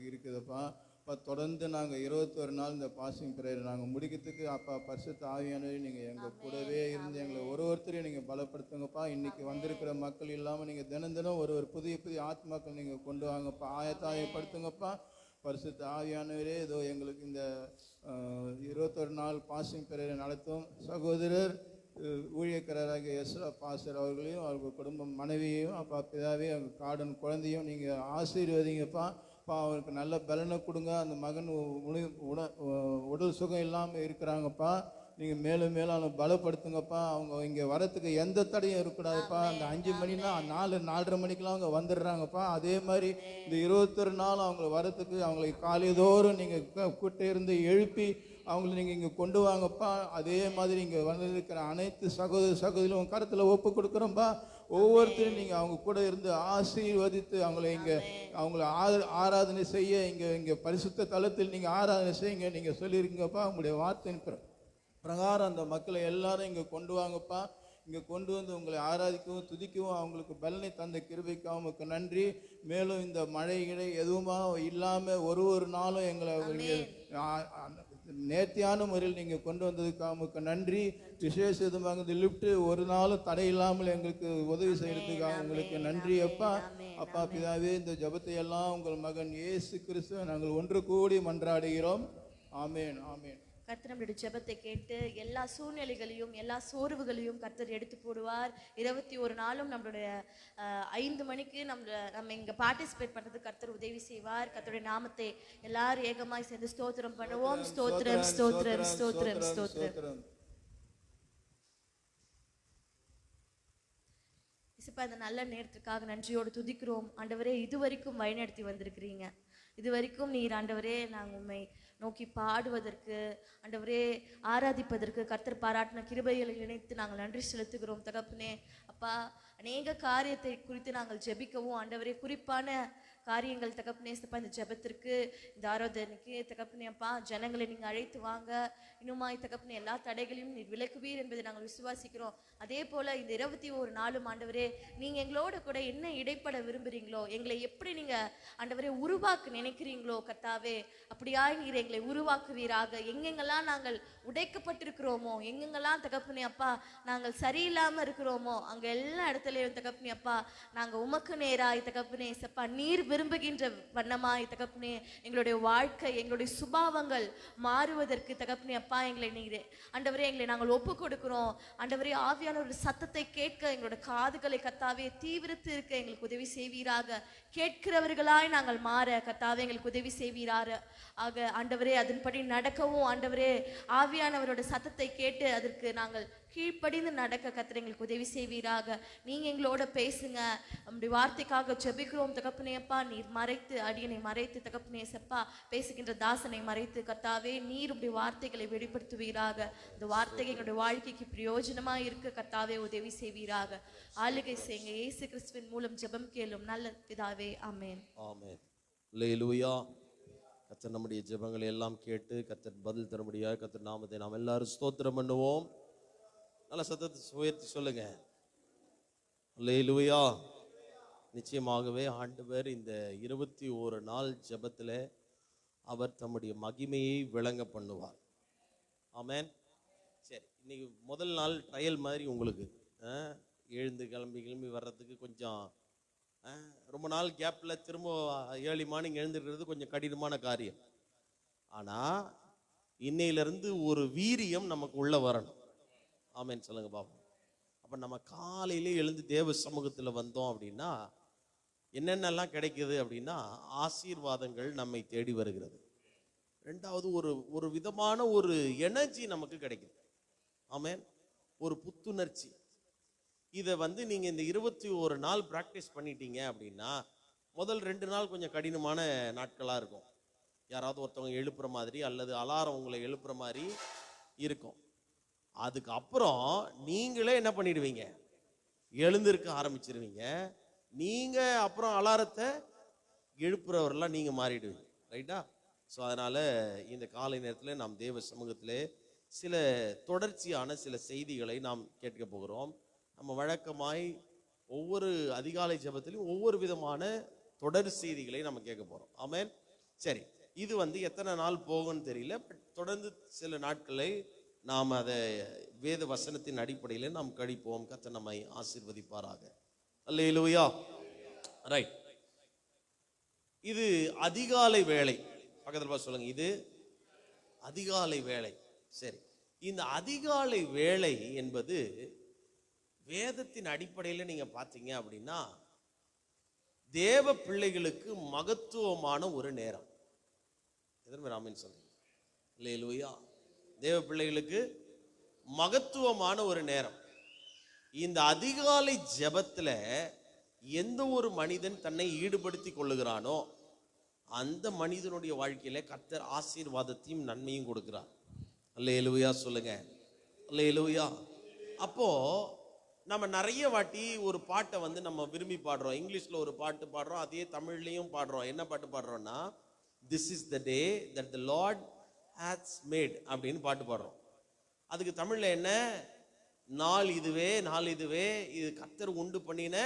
இருக்குதுப்பா. அப்பா தொடர்ந்து நாங்கள் 21 நாள் இந்த ஃபாஸ்டிங் பிரேயர் நாங்கள் முடிக்கிறதுக்கு அப்பா பரிசுத்த ஆவியானவரே நீங்கள் எங்கள் கூடவே இருந்து எங்களை ஒருத்தரையும் நீங்கள் பலப்படுத்துங்கப்பா. இன்னைக்கு வந்திருக்கிற மக்கள் இல்லாமல் நீங்கள் தினம் ஒரு புதிய ஆத்மாக்கள் நீங்கள் கொண்டு வாங்கப்பா, ஆயத்தாயப்படுத்துங்கப்பா. பரிசுத்த ஆவியானவரே, ஏதோ எங்களுக்கு இந்த 21 நாள் பாஸ்டிங் பிரேயர் நடத்தும் சகோதரர் ஊழியக்காரராகிய எஸ்ரா பாஸ்டர் அவர்களையும் அவர்கள் குடும்பம் மனைவியையும் அப்பா பிதாவே அவங்க காடன் குழந்தையும் நீங்கள் ஆசீர்வதிங்கப்பா. அப்பா அவருக்கு நல்ல பலனை கொடுங்க. அந்த மகன் உடல் சுகம் இல்லாமல் இருக்கிறாங்கப்பா, நீங்கள் மேலும் மேலும் பலப்படுத்துங்கப்பா. அவங்க இங்கே வரத்துக்கு எந்த தடையும் இருக்கக்கூடாதுப்பா. அந்த 5 மணினா 4-4:30 மணிக்கெலாம் அவங்க வந்துடுறாங்கப்பா. அதே மாதிரி இந்த 21 நாள் அவங்க வரத்துக்கு அவங்களை காலைதோறும் நீங்கள் கூட்ட இருந்து எழுப்பி அவங்கள நீங்கள் இங்கே கொண்டு வாங்கப்பா. அதே மாதிரி இங்கே வந்திருக்கிற அனைத்து சகோதரிகளும் உங்கள் கருத்தில் ஒப்பு கொடுக்குறோம்ப்பா. ஒவ்வொருத்தரும் நீங்கள் அவங்க கூட இருந்து ஆசீர்வதித்து அவங்கள ஆராதனை செய்ய இங்கே பரிசுத்த தலத்தில் நீங்கள் ஆராதனை செய்யுங்க. நீங்கள் சொல்லியிருக்கீங்கப்பா. உங்களுடைய வார்த்தையின் பிரகாரம் அந்த மக்களை எல்லாரும் இங்கே கொண்டு வாங்கப்பா. இங்கே கொண்டு வந்து உங்களை ஆராதிக்கவும் துதிக்கவும் அவங்களுக்கு பலனை தந்த கிருபைக்காக உமக்கு நன்றி. மேலும் இந்த மழை எதுவுமா இல்லாமல் ஒரு நாளும் எங்களை நேர்த்தியான முறையில் நீங்கள் கொண்டு வந்ததுக்காக உமக்கு நன்றி. விசேஷமாக இந்த லிஃப்ட் ஒரு நாளும் தடை இல்லாமல் எங்களுக்கு உதவி செய்யறதுக்காக உங்களுக்கு நன்றி அப்பா. அப்பா பிதாவே, இந்த ஜபத்தை எல்லாம் உங்கள் மகன் இயேசு கிறிஸ்துவை நாங்கள் ஒன்று கூடி மன்றாடுகிறோம். ஆமேன் ஆமேன். கர்த்தர் நம்மளுடைய ஜெபத்தை கேட்டு எல்லா சூழ்நிலைகளையும் எல்லா சோர்வுகளையும் கர்த்தர் எடுத்து போடுவார். 21 நாளும் நம்மளுடைய 5 மணிக்கு நம்ம இங்கே பார்ட்டிசிபேட் பண்ணுறதுக்கு கர்த்தர் உதவி செய்வார். கர்த்தருடைய நாமத்தை எல்லாரும் ஏகமாய் சேர்ந்து ஸ்தோத்திரம் பண்ணுவோம். ஸ்தோத்திரம் ஸ்தோத்திரம் ஸ்தோத்திரம் ஸ்தோத்திரம். இந்த நல்ல நேரத்துக்காக நன்றியோடு துதிக்கிறோம். ஆண்டவரே, இதுவரைக்கும் வழிநடத்தி வந்திருக்கிறீங்க. இதுவரைக்கும் நீர் ஆண்டவரே நாங்கள் உண்மை நோக்கி பாடுவதற்கு, ஆண்டவரே ஆராதிப்பதற்கு கர்த்தர் பாராட்டின கிருபைகளை நினைத்து நாங்கள் நன்றி செலுத்துகிறோம் தகப்பனே. அப்பா, அநேக காரியத்தை குறித்து நாங்கள் ஜெபிக்கவும் ஆண்டவரே குறிப்பான காரியங்கள் தகப்பனே சப்பா இந்த ஜெபத்திற்கு இந்த ஆராதனைக்கு தகப்பனே அப்பா ஜனங்களை நீங்கள் அழைத்து வாங்க. இன்னுமாய் தகப்பனே எல்லா தடைகளையும் நீர் விலக்குவீர் என்பதை நாங்கள் விசுவாசிக்கிறோம். அதே போல் இந்த 21 நாளும் ஆண்டவரே நீங்கள் எங்களோட கூட என்ன இடைப்பட விரும்புகிறீங்களோ, எங்களை எப்படி நீங்கள் ஆண்டவரே உருவாக்க நினைக்கிறீங்களோ கர்த்தாவே, அப்படியாய் நீர் எங்களை உருவாக்குவீராக. எங்கெங்கெல்லாம் நாங்கள் உடைக்கப்பட்டிருக்கிறோமோ, எங்கெங்கெல்லாம் தகப்பனே அப்பா நாங்கள் சரியில்லாமல் இருக்கிறோமோ, அங்கே எல்லா இடத்துல இடத்திலேயும் தகப்பனே அப்பா நாங்க உமக்கு நேராய் தகப்பனே ஏசப்பா நீர் விரும்புகின்ற வண்ணமாய் தகப்பனே எங்களுடைய வாழ்க்கை எங்களுடைய சுபாவங்கள் மாறுவதற்கு தகப்பனே அப்பா எங்களை நீர் ஆண்டவரே எங்களை நாங்கள் ஒப்பு கொடுக்கிறோம். ஆண்டவரே ஆவியான ஒரு சத்தத்தை கேட்க எங்களோட காதுகளை கத்தாவே தீவிரத்து இருக்க எங்களுக்கு உதவி செய்வீராக. கேட்கிறவர்களாய் நாங்கள் மாற கத்தாவே எங்களுக்கு உதவி செய்வீராக. ஆண்டவரே அதன்படி நடக்கவும் ஆண்டவரே ஆவியானவரோட சத்தத்தை கேட்டு அதற்கு நாங்கள் கீழ்ப்படிந்து நடக்க கர்த்தர் எங்களுக்கு உதவி செய்வீராக. நீங்க எங்களோட பேசுங்க. நம்முடைய வார்த்தைக்காக ஜெபிக்கிறோம் தகப்பனே அப்பா. நீர் மறைத்து அடியனை மறைத்து தகப்பனே சப்பா பேசுகின்ற தாசனை மறைத்து கர்த்தாவே நீர் உடைய வார்த்தைகளை வெளிப்படுத்துவீராக. இந்த வார்த்தைகள் எங்களுடைய வாழ்க்கைக்கு பிரயோஜனமா இருக்க கர்த்தாவே உதவி செய்வீராக. ஆளுகை செய்யுங்க. இயேசு கிறிஸ்துவின் மூலம் ஜெபம் கேளும் நல்ல பிதாவே. ஆமென். ஆமென். அல்லேலூயா. கர்த்தர் நம்முடைய ஜெபங்களை எல்லாம் கேட்டு கர்த்தர் பதில் தரும்படியாக கர்த்தர் நாமத்தை நாம் எல்லாரும் ஸ்தோத்திரம் பண்ணுவோம். நல்ல சத்தத்தை உயர்த்தி சொல்லுங்க. அல்லேலூயா. நிச்சயமாகவே ஆண்டவர் இந்த 21 நாள் ஜெபத்தில் அவர் தம்முடைய மகிமையை விளங்க பண்ணுவார். ஆமென். சரி, இன்னைக்கு முதல் நாள் ட்ரையல் மாதிரி உங்களுக்கு எழுந்து கிளம்பி வர்றதுக்கு கொஞ்சம் ரொம்ப நாள் கேப்பில் திரும்ப ஏர்லி மார்னிங் எழுந்துக்கிறது கொஞ்சம் கடினமான காரியம். ஆனால் இன்னையிலிருந்து ஒரு வீரியம் நமக்கு உள்ள வரணும். ஆமென் சொல்லுங்க பாப்போம். அப்போ நம்ம காலையிலே எழுந்து தேவ சமூகத்தில் வந்தோம் அப்படின்னா என்னென்னலாம் கிடைக்குது அப்படின்னா ஆசீர்வாதங்கள் நம்மை தேடி வருகிறது. ரெண்டாவது ஒரு விதமான ஒரு எனர்ஜி நமக்கு கிடைக்குது. ஆமென். ஒரு புத்துணர்ச்சி. இதை நீங்கள் இந்த 21 நாள் ப்ராக்டிஸ் பண்ணிட்டீங்க அப்படின்னா முதல் 2 நாள் கொஞ்சம் கடினமான நாட்களாக இருக்கும். யாராவது ஒருத்தவங்க எழுப்புற மாதிரி அல்லது அலாரம் உங்களை எழுப்புற மாதிரி இருக்கும். அதுக்கப்புறம் நீங்களே என்ன பண்ணிடுவீங்க, எழுந்திருக்க ஆரம்பிச்சிருவீங்க. நீங்கள் அப்புறம் அலாரத்தை எழுப்புறவரெல்லாம் நீங்கள் மாறிடுவீங்க. ரைட்டா? ஸோ அதனால் இந்த காலை நேரத்தில் நாம் தேவ சமூகத்திலே சில தொடர்ச்சியான சில செய்திகளை நாம் கேட்க போகிறோம். நம்ம வழக்கமாய் ஒவ்வொரு அதிகாலை ஜெபத்திலையும் ஒவ்வொரு விதமான தொடர் செய்திகளை நம்ம கேட்க போகிறோம். ஆமென். சரி, இது எத்தனை நாள் போகும்னு தெரியல. பட் தொடர்ந்து சில நாட்களை நாம் அதை வேத வசனத்தின் அடிப்படையில் நாம் கழிப்போம். கர்த்தர் நம்மை ஆசீர்வதிப்பாராக. அல்லேலூயா. ரைட். இது அதிகாலை வேளை. பக்கத்தில் பார்த்து சொல்லுங்க, இது அதிகாலை வேளை. சரி, இந்த அதிகாலை வேளை என்பது வேதத்தின் அடிப்படையில் நீங்க பார்த்தீங்க அப்படின்னா தேவ பிள்ளைகளுக்கு மகத்துவமான ஒரு நேரம். ராமன் சொல்லுங்க. அல்லேலூயா. தேவ பிள்ளைகளுக்கு மகத்துவமான ஒரு நேரம். இந்த அதிகாலை ஜெபத்துல எந்த ஒரு மனிதன் தன்னை ஈடுபடுத்தி கொள்ளுகிறானோ அந்த மனிதனுடைய வாழ்க்கையில கர்த்தர் ஆசீர்வாதத்தையும் நன்மையும் கொடுக்கிறார். அல்லேலூயா சொல்லுங்க. அல்லேலூயா. அப்போ நம்ம நிறைய வாட்டி ஒரு பாட்டை நம்ம விரும்பி பாடுறோம். இங்கிலீஷ்ல ஒரு பாட்டு பாடுறோம், அதே தமிழ்லையும் பாடுறோம். என்ன பாட்டு பாடுறோம்னா, this is the day that the Lord has made அப்படின்னு பாட்டு பாடுறோம். அதுக்கு தமிழ்ல என்ன, நாள் இதுவே, நாள் இதுவே, இது கர்த்தர் உண்டு பண்ணின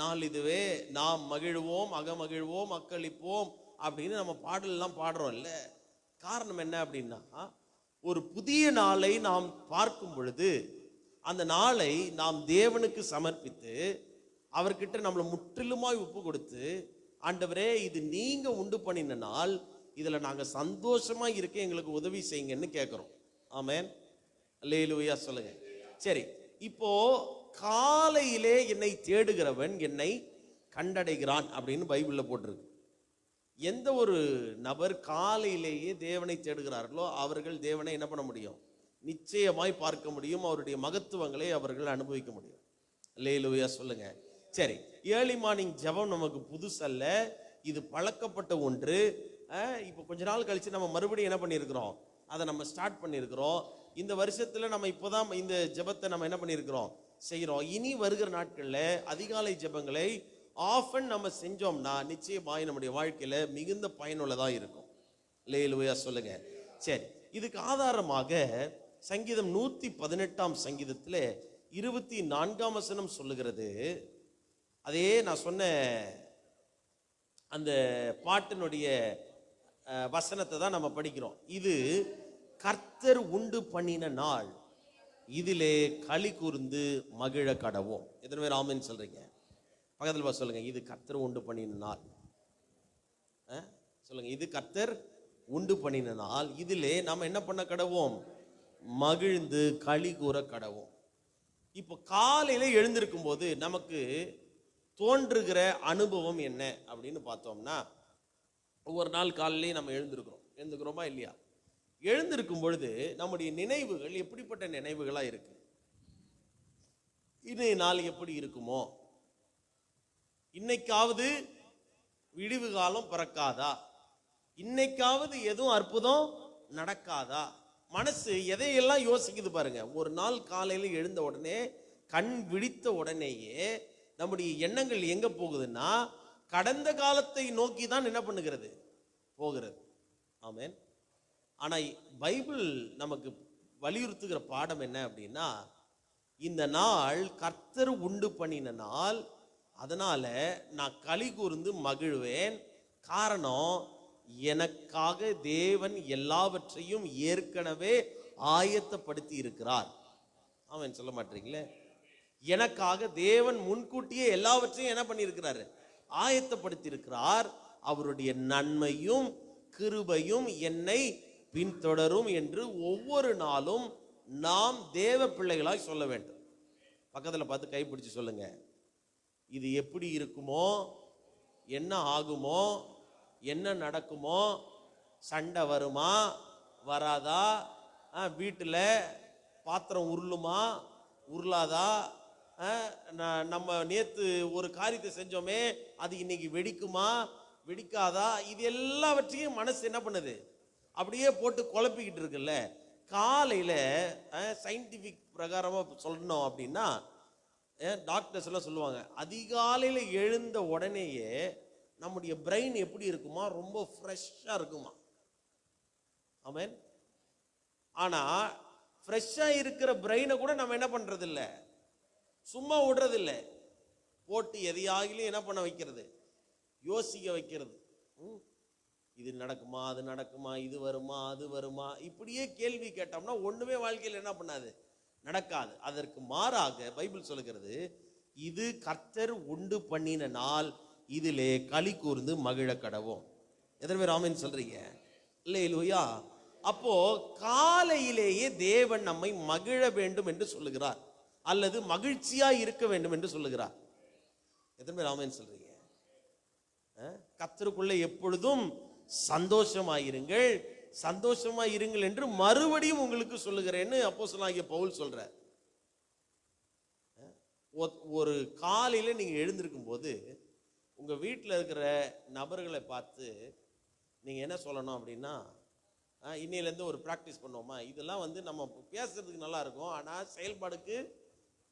நாள் இதுவே, நாம் மகிழ்வோம், அகமகிழ்வோம், அக்களிப்போம் அப்படின்னு நம்ம பாடலாம் பாடுறோம் இல்ல. காரணம் என்ன அப்படின்னா, ஒரு புதிய நாளை நாம் பார்க்கும் பொழுது அந்த நாளை நாம் தேவனுக்கு சமர்ப்பித்து அவர்கிட்ட நம்மளை முற்றிலுமாய் ஒப்பு கொடுத்து, ஆண்டவரே இது நீங்க உண்டு பண்ணின நாள், இதுல நாங்க சந்தோஷமா இருக்க எங்களுக்கு உதவி செய்யுங்கன்னு கேட்கிறோம். ஆமென். அல்லேலூயா சொல்லுங்க. சரி, இப்போ காலையிலே என்னை தேடுகிறவன் என்னை கண்டடைகிறான் அப்படின்னு பைபிள்ல போட்டிருக்கு. எந்த ஒரு நபர் காலையிலேயே தேவனை தேடுகிறார்களோ அவர்கள் தேவனை என்ன பண்ண முடியும், நிச்சயமாய் பார்க்க முடியும். அவருடைய மகத்துவங்களை அவர்கள் அனுபவிக்க முடியும். அல்லேலூயா சொல்லுங்க. சரி, ஏர்லி மார்னிங் ஜெபம் நமக்கு புதுசல்ல, இது பழக்கப்பட்ட ஒன்று. இப்போ கொஞ்ச நாள் கழிச்சு நம்ம மறுபடியும் என்ன பண்ணியிருக்கிறோம், அதை நம்ம ஸ்டார்ட் பண்ணியிருக்கிறோம். இந்த வருஷத்துல நம்ம இப்போதான் இந்த ஜெபத்தை நம்ம என்ன பண்ணியிருக்கிறோம், செய்கிறோம். இனி வருகிற நாட்கள்ல அதிகாலை ஜெபங்களை ஆஃபன் நம்ம செஞ்சோம்னா நிச்சயமாய் நம்முடைய வாழ்க்கையில மிகுந்த பயனுள்ளதா இருக்கும். அல்லேலூயா சொல்லுங்க. சரி, இதுக்கு ஆதாரமாக சங்கீதம் 118 சங்கீதத்துல 24 வசனம் சொல்லுகிறது. அதே நான் சொன்ன அந்த பாட்டினுடைய வசனத்தை தான் நம்ம படிக்கிறோம். இது கர்த்தர் உண்டு பண்ணின நாள், இதிலே களி கூர்ந்து மகிழ கடவோம். எத்தனை பேர் ஆமென் சொல்றீங்க? பக்கத்தில் பார்த்து சொல்லுங்க, இது கர்த்தர் உண்டு பண்ணின நாள். சொல்லுங்க, இது கர்த்தர் உண்டு பண்ணின நாள், இதிலே நாம் என்ன பண்ண கடவோம்? மகிழ்ந்து களி கூற கடவோம். இப்போ காலையில எழுந்திருக்கும் போது நமக்கு தோன்றுகிற அனுபவம் என்ன அப்படின்னு பார்த்தோம்னா, ஒவ்வொரு நாள் காலையிலேயே நம்ம எழுந்திருக்கிறோமா இல்லையா? எழுந்திருக்கும் பொழுது நம்முடைய நினைவுகள் எப்படிப்பட்ட நினைவுகளா இருக்கு? இன்றைய நாள் எப்படி இருக்குமோ? இன்னைக்காவது விடிவு காலம் பிறக்காதா? இன்னைக்காவது எதுவும் அற்புதம் நடக்காதா? மனசு எதையெல்லாம் யோசிக்குது பாருங்க. ஒரு நாள் காலையில எழுந்த உடனே, கண் விழித்த உடனேயே நம்முடைய எண்ணங்கள் எங்க போகுதுன்னா, கடந்த காலத்தை நோக்கி தான் என்ன பண்ணுகிறது? போகிறது. ஆமென். ஆனா பைபிள் நமக்கு வலியுறுத்துகிற பாடம் என்ன அப்படின்னா, இந்த நாள் கர்த்தர் உண்டு பண்ணின நாள், அதனால நான் களி கூர்ந்து மகிழ்வேன். காரணம், எனக்காக தேவன் எல்லாவற்றையும் ஏற்கனவே ஆயத்தப்படுத்தி இருக்கிறார். ஆமென் சொல்ல மாட்டீங்களே? எனக்காக தேவன் முன்கூட்டியே எல்லாவற்றையும் என்ன பண்ணியிருக்கிறாரு? ஆயத்தப்படுத்தி இருக்கிறார். அவருடைய நன்மையும் கிருபையும் என்னை பின்தொடரும் என்று ஒவ்வொரு நாளும் நாம் தேவ பிள்ளைகளாய் சொல்ல வேண்டும். பக்கத்தில் பார்த்து கைப்பிடிச்சு சொல்லுங்க, இது எப்படி இருக்குமோ, என்ன ஆகுமோ, என்ன நடக்குமோ, சண்டை வருமா வராதா, வீட்டில் பாத்திரம் உருளுமா உருளாதா, நம்ம நேத்து ஒரு காரியத்தை செஞ்சோமே அது இன்னைக்கு வெடிக்குமா வெடிக்காதா, இது எல்லாவற்றையும் மனசு என்ன பண்ணுது? அப்படியே போட்டு குழப்பிக்கிட்டு இருக்குல்ல. காலையில சயின்டிபிக் பிரகாரமா சொல்லணும் அப்படின்னா, டாக்டர்ஸ் எல்லாம் சொல்லுவாங்க, அதிகாலையில எழுந்த உடனேயே நம்முடைய பிரெயின் எப்படி இருக்குமா? ரொம்ப ஃப்ரெஷ்ஷா இருக்குமா. ஆமென். ஆனா ஃப்ரெஷ்ஷா இருக்கிற பிரெயினை கூட நம்ம என்ன பண்றது இல்லை, சும்மா விடுறது இல்லை, போட்டு எதையாகிலும் என்ன பண்ண வைக்கிறது? யோசிக்க வைக்கிறது. இது நடக்குமா, அது நடக்குமா, இது வருமா, அது வருமா, இப்படியே கேள்வி கேட்டோம்னா ஒண்ணுமே வாழ்க்கையில் என்ன பண்ணாது? நடக்காது. அதற்கு மாறாக பைபிள் சொல்லுகிறது, இது கர்த்தர் உண்டு பண்ணின நாள், இதிலே களி கூர்ந்து மகிழ கடவோம். எத்தனை பேர் ஆமென் சொல்றீங்க? அல்லேலூயா. அப்போ காலையிலேயே தேவன் நம்மை மகிழ வேண்டும் என்று சொல்லுகிறார், அல்லது மகிழ்ச்சியா இருக்க வேண்டும் என்று சொல்லுகிறார். எத்தனை பேர் ஆமென் சொல்றீங்க? கர்த்தருக்குள்ள எப்பொழுதும் சந்தோஷமாயிருங்கள், சந்தோஷமாயிருங்கள் என்று மறுபடியும் உங்களுக்கு சொல்லுகிறேன்னு அப்போஸ்தலனாகிய பவுல் சொல்றார். ஒரு காலையில நீங்க எழுந்திருக்கும் போது உங்க வீட்டில் இருக்கிற நபர்களை பார்த்து நீங்க என்ன சொல்லணும் அப்படின்னா, இன்னையிலேருந்து ஒரு ப்ராக்டிஸ் பண்ணுவோமா, இதெல்லாம் நம்ம பேசுறதுக்கு நல்லா இருக்கும், ஆனால் செயல்பாடுக்கு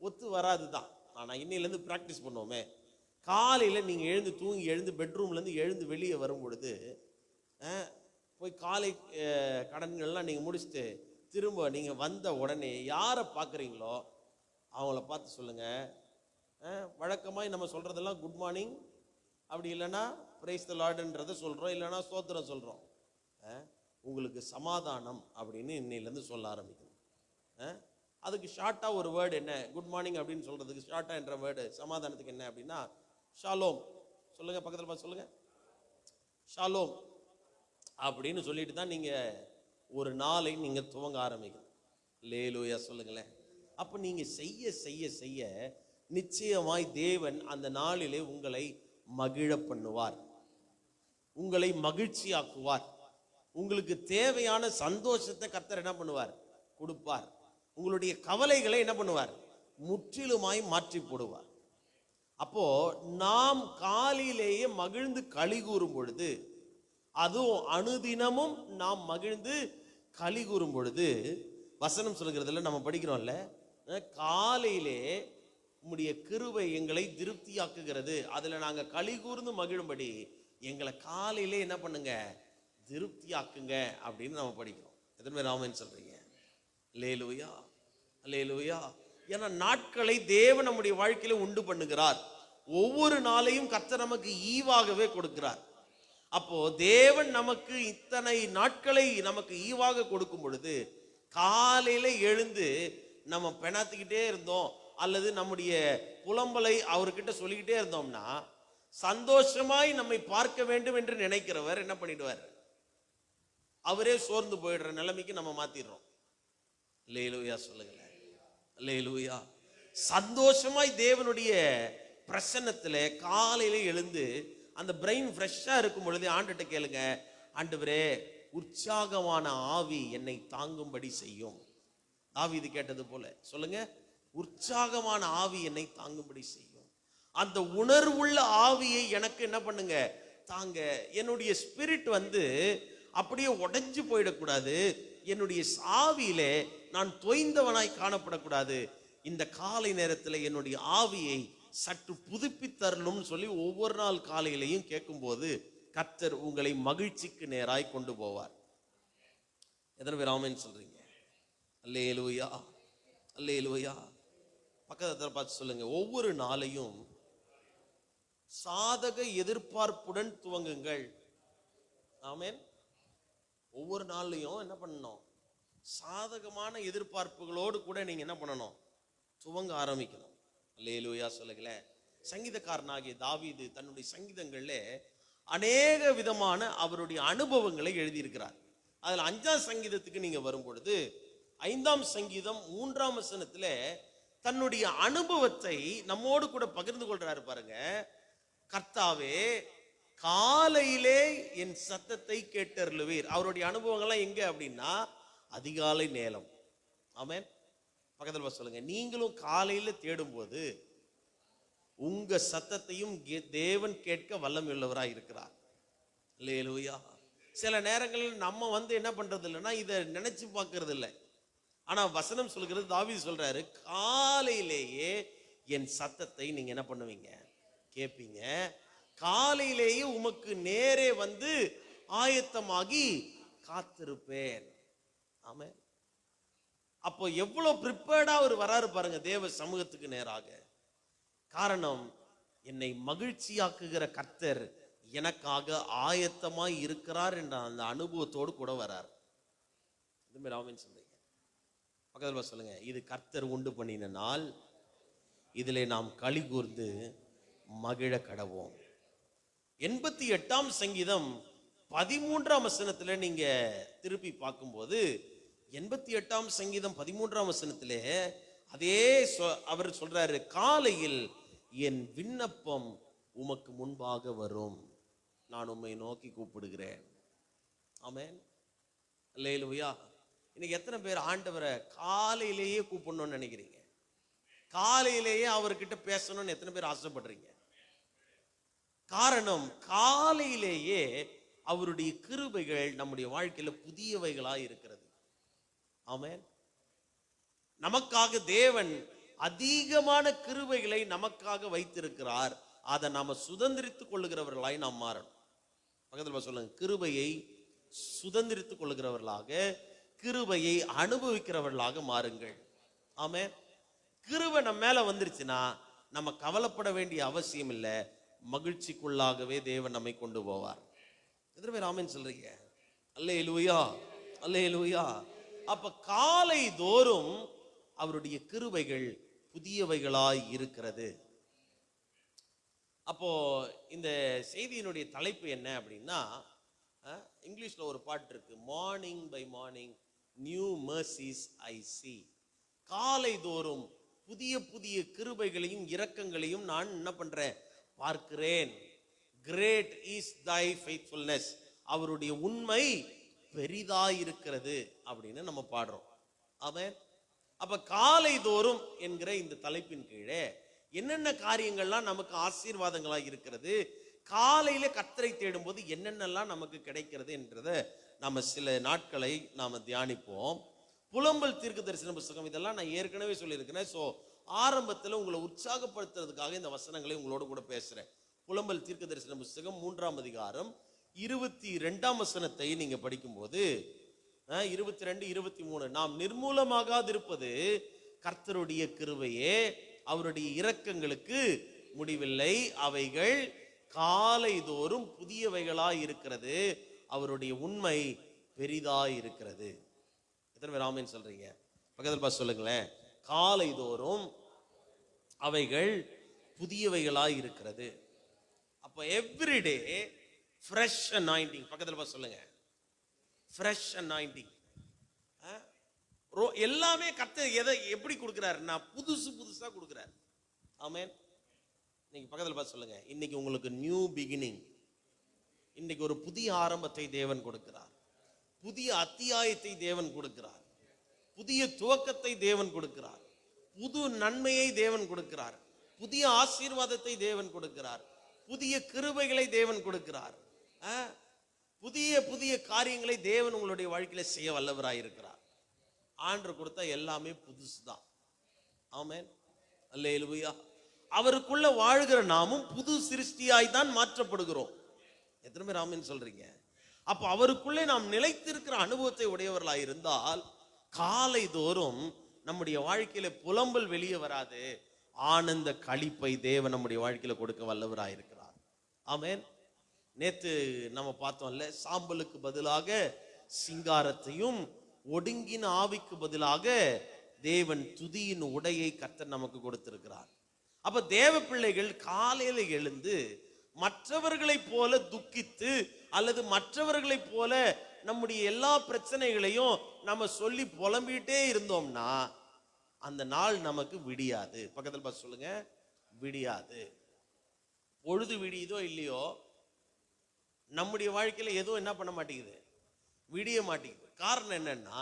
ஒத்து வராது தான். ஆனால் இன்னையிலேருந்து ப்ராக்டிஸ் பண்ணுவோமே. காலையில் நீங்கள் எழுந்து தூங்கி எழுந்து பெட்ரூம்லேருந்து எழுந்து வெளியே வரும் பொழுது போய் காலை கடன்கள்லாம் நீங்கள் முடிச்சுட்டு திரும்ப நீங்கள் வந்த உடனே யாரை பார்க்குறீங்களோ அவங்கள பார்த்து சொல்லுங்கள். வழக்கமாக நம்ம சொல்கிறதெல்லாம் குட் மார்னிங், அப்படி இல்லைன்னா பிரைஸ் தி லார்ட்ன்றதை சொல்கிறோம், இல்லைன்னா ஸ்தோத்திரம் சொல்கிறோம். உங்களுக்கு சமாதானம் அப்படின்னு இன்னையிலேருந்து சொல்ல ஆரம்பிக்கணும். அதுக்கு ஷார்ட்டாக ஒரு வேர்டு என்ன? குட் மார்னிங் அப்படின்னு சொல்கிறதுக்கு ஷார்ட்டாக என்ற வேர்டு சமாதானத்துக்கு என்ன அப்படின்னா ஷாலோம். சொல்லுங்கள், பக்கத்தில் பார்த்து சொல்லுங்கள், ஷாலோம் அப்படின்னு சொல்லிட்டு தான் நீங்கள் ஒரு நாளை நீங்கள் துவங்க ஆரம்பிக்கணும். லேலூயா சொல்லுங்களேன். அப்போ நீங்கள் செய்ய செய்ய செய்ய நிச்சயமாய் தேவன் அந்த நாளிலே உங்களை மகிழ பண்ணுவார், உங்களை மகிழ்ச்சியாக்குவார். உங்களுக்கு தேவையான சந்தோஷத்தை கர்த்தர் என்ன பண்ணுவார்? கொடுப்பார். உங்களுடைய கவலைகளை என்ன பண்ணுவார்? முற்றிலுமாய் மாற்றி போடுவார். அப்போ நாம் காலையிலேயே மகிழ்ந்து களி கூறும் பொழுது, அதுவும் அனுதினமும் நாம் மகிழ்ந்து களி கூறும் பொழுது, வசனம் சொல்கிறதுல நம்ம படிக்கிறோம்ல, காலையிலே உம்முடைய கிருபை எங்களை திருப்தியாக்குகிறது, அதுல நாங்க களி கூர்ந்து மகிழும்படி எங்களை காலையிலே என்ன பண்ணுங்க? திருப்தியாக்குங்க அப்படின்னு நம்ம படிக்கிறோம். எத்தனை பேர் ஆமென் சொல்றீங்க? அல்லேலூயா, அல்லேலூயா. ஏன்னா நாட்களை தேவன் நம்முடைய வாழ்க்கையில உண்டு பண்ணுகிறார். ஒவ்வொரு நாளையும் கர்த்தர் நமக்கு ஈவாகவே கொடுக்கிறார். அப்போ தேவன் நமக்கு இத்தனை நாட்களை நமக்கு ஈவாக கொடுக்கும் பொழுது, காலையில எழுந்து நம்ம பெணாத்திக்கிட்டே இருந்தோம் அல்லது நம்முடைய புலம்பலை அவர்கிட்ட சொல்லிக்கிட்டே இருந்தோம்னா, சந்தோஷமாய் நம்மை பார்க்க வேண்டும் என்று நினைக்கிறவர் என்ன பண்ணிடுவார்? அவரே சோர்ந்து போயிடுற நிலைமைக்கு நம்ம மாத்திடுறோம். அல்லேலூயா சொல்லுங்களேன். அல்லேலூயா. சந்தோஷமாய் தேவனுடைய பிரசன்னத்துல காலையில எழுந்து அந்த பிரெயின் ஃப்ரெஷ்ஷா இருக்கும் பொழுது ஆண்டுகிட்ட கேளுங்க, ஆண்டவரே உற்சாகமான ஆவி என்னை தாங்கும்படி செய்யும். தாவீது கேட்டது போல சொல்லுங்க, உற்சாகமான ஆவி என்னை தாங்கும்படி செய்யும். அந்த உணர்வுள்ள ஆவியை எனக்கு என்ன பண்ணுங்க, தாங்க. என்னுடைய ஸ்பிரிட் அப்படியே உடைஞ்சு போயிடக்கூடாது. என்னுடைய ஆவியிலே நான் தொய்ந்தவனாய் காணப்படக்கூடாது. இந்த காலை நேரத்தில் என்னுடைய ஆவியை சற்று புதுப்பித்தரணும்னு சொல்லி ஒவ்வொரு நாள் காலையிலையும் கேட்கும்போது கர்த்தர் உங்களை மகிழ்ச்சிக்கு நேராய் கொண்டு போவார். எத்தனை பேர் ஆமென் சொல்றீங்க? அல்லேலூயா, அல்லேலூயா. பக்கத்துல பார்த்து சொல்லுங்க, ஒவ்வொரு நாளையும் சாதக எதிர்பார்ப்புடன் துவங்குங்கள். ஆமென். ஒவ்வொரு நாளையும் என்ன பண்ணணும்? சாதகமான எதிர்பார்ப்புகளோடு கூட நீங்க என்ன பண்ணணும்? துவங்க ஆரம்பிக்கணும். அல்லேலூயா சொல்லுங்களேன். சங்கீதக்காரனாகிய தாவீது தன்னுடைய சங்கீதங்கள்ல அநேக விதமான அவருடைய அனுபவங்களை எழுதியிருக்கிறார். அதுல 5ஆம் சங்கீதத்துக்கு நீங்க வரும் பொழுது 5ஆம் சங்கீதம் 3ஆம் வசனத்துல தன்னுடைய அனுபவத்தை நம்மோடு கூட பகிர்ந்து கொள்றாரு பாருங்க. கர்த்தாவே காலையிலே என் சத்தத்தை கேட்டருளுவீர். அவருடைய அனுபவங்கள்லாம் எங்க அப்படின்னா அதிகாலை நேரம். ஆமென். பக்கத்துல சொல்லுங்க, நீங்களும் காலையில தேடும் போது உங்க சத்தத்தையும் தேவன் கேட்க வல்லமையுள்ளவராய் இருக்கிறார். அல்லேலூயா. சில நேரங்களில் நம்ம என்ன பண்றது இல்லைன்னா இதை நினைச்சு பார்க்கறது இல்லை. ஆனா வசனம் சொல்கிறது, தாவீது சொல்றாரு, காலையிலேயே என் சத்தத்தை நீங்க என்ன பண்ணுவீங்க? கேட்பீங்க. காலையிலேயே உமக்கு நேரே ஆயத்தமாகி காத்திருப்பேன். ஆமென். அப்போ எவ்வளவு ப்ரிப்பேர்டா அவர் வராரு பாருங்க தேவ சமூகத்துக்கு நேராக. காரணம், என்னை மகிழ்ச்சியாக்குகிற கர்த்தர் எனக்காக ஆயத்தமாய் இருக்கிறார் என்ற அந்த அனுபவத்தோடு கூட வரார். இதுமாதிரி ஆமென் சொல்றீங்க. பக்கத்துல சொல்லுங்க, இது கர்த்தர் உண்டு பண்ணின நாள், இதிலே நாம் களி கூர்ந்து மகிழ கடவோம். 88ஆம் சங்கீதம் 13ஆம் வசனத்துல நீங்க திருப்பி பார்க்கும்போது 88ஆம் சங்கீதம் 13ஆம் வசனத்திலே அதே அவர் சொல்றாரு, காலையில் என் விண்ணப்பம் உமக்கு முன்பாக வரும், நான் உம்மை நோக்கி கூப்பிடுகிறேன். ஆமென். அல்லேலூயா. இன்னைக்கு எத்தனை பேர் ஆண்டவரை காலையிலேயே கூப்பிடணும்னு நினைக்கிறீங்க? காலையிலேயே அவர்கிட்ட பேசணும்னு எத்தனை பேர் ஆசைப்படுறீங்க? காரணம், காலையிலேயே அவருடைய கிருபைகள் நம்முடைய வாழ்க்கையில புதியவைகளாய் இருக்கிறது. ஆமென். நமக்காக தேவன் அதிகமான கிருபைகளை நமக்காக வைத்திருக்கிறார். அதை நாம சுதந்திரித்துக் கொள்ளுகிறவர்களாய் நாம் மாறணும். பக்கத்துல சொல்லுங்க, கிருபையை சுதந்திரித்துக் கொள்ளுகிறவர்களாக, கிருபையை அனுபவிக்கிறவர்களாக மாறுங்கள். ஆமென். கிருபை நம்ம மேல வந்துருச்சுன்னா நம்ம கவலைப்பட வேண்டிய அவசியம் இல்லை. மகிழ்ச்சிக்குள்ளாகவே தேவன் நம்மை கொண்டு போவார். எத்தனை பேர் ஆமென் சொல்றீங்க? அல்லேலூயா, அல்லேலூயா. அப்ப காலை தோறும் அவருடைய கிருபைகள் புதியவைகளாய் இருக்கிறது. அப்போ இந்த செய்தியினுடைய தலைப்பு என்ன அப்படின்னா, இங்கிலீஷ்ல ஒரு பாட்டு இருக்கு, morning by morning new mercies I see. காலை தோறும் புதிய புதிய கிருபைகளையும் இரக்கங்களையும் நான் என்ன பண்றேன்? பார்க்கிறேன். Great is thy faithfulness. அவருடைய உண்மை பெரிதாயிருக்கிறது அப்படின்னு நம்ம பாடுறோம். ஆமென். அப்ப காலை தோறும் என்கிற இந்த தலைப்பின் கீழே என்னென்ன காரியங்கள்லாம் நமக்கு ஆசீர்வாதங்களாக இருக்கிறது, காலையில கர்த்தரை தேடும் போது என்னென்னலாம் நமக்கு கிடைக்கிறது என்றதை நாம சில நாட்களை நாம தியானிப்போம். புலம்பல் தீர்க்க தரிசன புஸ்தகம், இதெல்லாம் நான் ஏற்கனவே சொல்லியிருக்கிறேன். ஸோ ஆரம்பத்தில் உங்களை உற்சாகப்படுத்துறதுக்காக இந்த வசனங்களை உங்களோட கூட பேசுறேன். புலம்பல் தீர்க்க தரிசன புஸ்தகம் 3ஆம் அதிகாரம் 22ஆம் வசனத்தை நீங்க படிக்கும்போது 22, 23, நாம் நிர்மூலமாகாதிருப்பது கர்த்தருடைய கிருபையே, அவருடைய இரக்கங்களுக்கு முடிவில்லை, அவைகள் காலை தோறும் புதியவைகளாய் இருக்கிறது, அவருடைய உண்மை பெரிதாய் இருக்கிறது. எத்தனை பேர் ஆமென் சொல்றீங்க? பக்கத்தில் பார்த்து சொல்லுங்களேன், காலைதோறும் அவைகள் புதியவைகளாய் இருக்கிறது. அப்போ எவ்ரிடே ஃப்ரெஷ் அனாயிண்டிங். பக்கத்தில் பார்த்து சொல்லுங்க, ஃப்ரெஷ் அனாயிண்டிங். எல்லாமே கர்த்தர் எதை எப்படி கொடுக்குறாருன்னா புதுசு புதுசா கொடுக்குறாரு. ஆமென். நீங்க பக்கத்தில் பார்த்து சொல்லுங்க, இன்னைக்கு உங்களுக்கு நியூ பிகினிங். இன்னைக்கு ஒரு புதிய ஆரம்பத்தை தேவன் கொடுக்கிறார். புதிய அத்தியாயத்தை தேவன் கொடுக்கிறார். புதிய துவக்கத்தை தேவன் கொடுக்கிறார். புது நன்மையை தேவன் கொடுக்கிறார். புதிய ஆசீர்வாதத்தை தேவன் கொடுக்கிறார். புதிய கிருபைகளை தேவன் கொடுக்கிறார். புதிய புதிய காரியங்களை தேவன் உங்களுடைய வாழ்க்கையில செய்ய வல்லவராய் இருக்கிறார். ஆண்டவர் கொடுத்த எல்லாமே புதுசுதான். ஆமென். அல்லேலூயா. அவருக்குள்ள வாழ்கிற நாமும் புது சிருஷ்டியாய் தான் மாற்றப்படுகிறோம். எத்தனை பேர் ஆமென் சொல்றீங்க? அப்ப அவருக்குள்ளே நாம் நிலைத்திருக்கிற அனுபவத்தை உடையவர்களாய் இருந்தால் காலை தோறும் நம்முடைய வாழ்க்கையில புலம்பல் வெளியே வராது. ஆனந்த களிப்பை தேவன் நம்முடைய வாழ்க்கையில கொடுக்க வல்லவராய் இருக்கிறார். ஆமென். நேத்து நம்ம பார்த்தோம்ல, சாம்பலுக்கு பதிலாக சிங்காரத்தையும் ஒடுங்கின ஆவிக்கு பதிலாக தேவன் துதியின் உடையை கர்த்தர் நமக்கு கொடுத்திருக்கிறார். அப்ப தேவ பிள்ளைகள் காலையில எழுந்து மற்றவர்களைப் போல துக்கித்து அல்லது மற்றவர்களைப் போல நம்முடைய எல்லா பிரச்சனைகளையும் நம்ம சொல்லி புலம்பிட்டே இருந்தோம்னா அந்த நாள் நமக்கு விடியாது. பக்கத்தில் பார்த்து சொல்லுங்க, விடியாது. பொழுது விடியுதோ இல்லையோ, நம்முடைய வாழ்க்கையில எதுவும் என்ன பண்ண மாட்டேங்குது, விடிய மாட்டேங்குது. காரணம் என்னன்னா,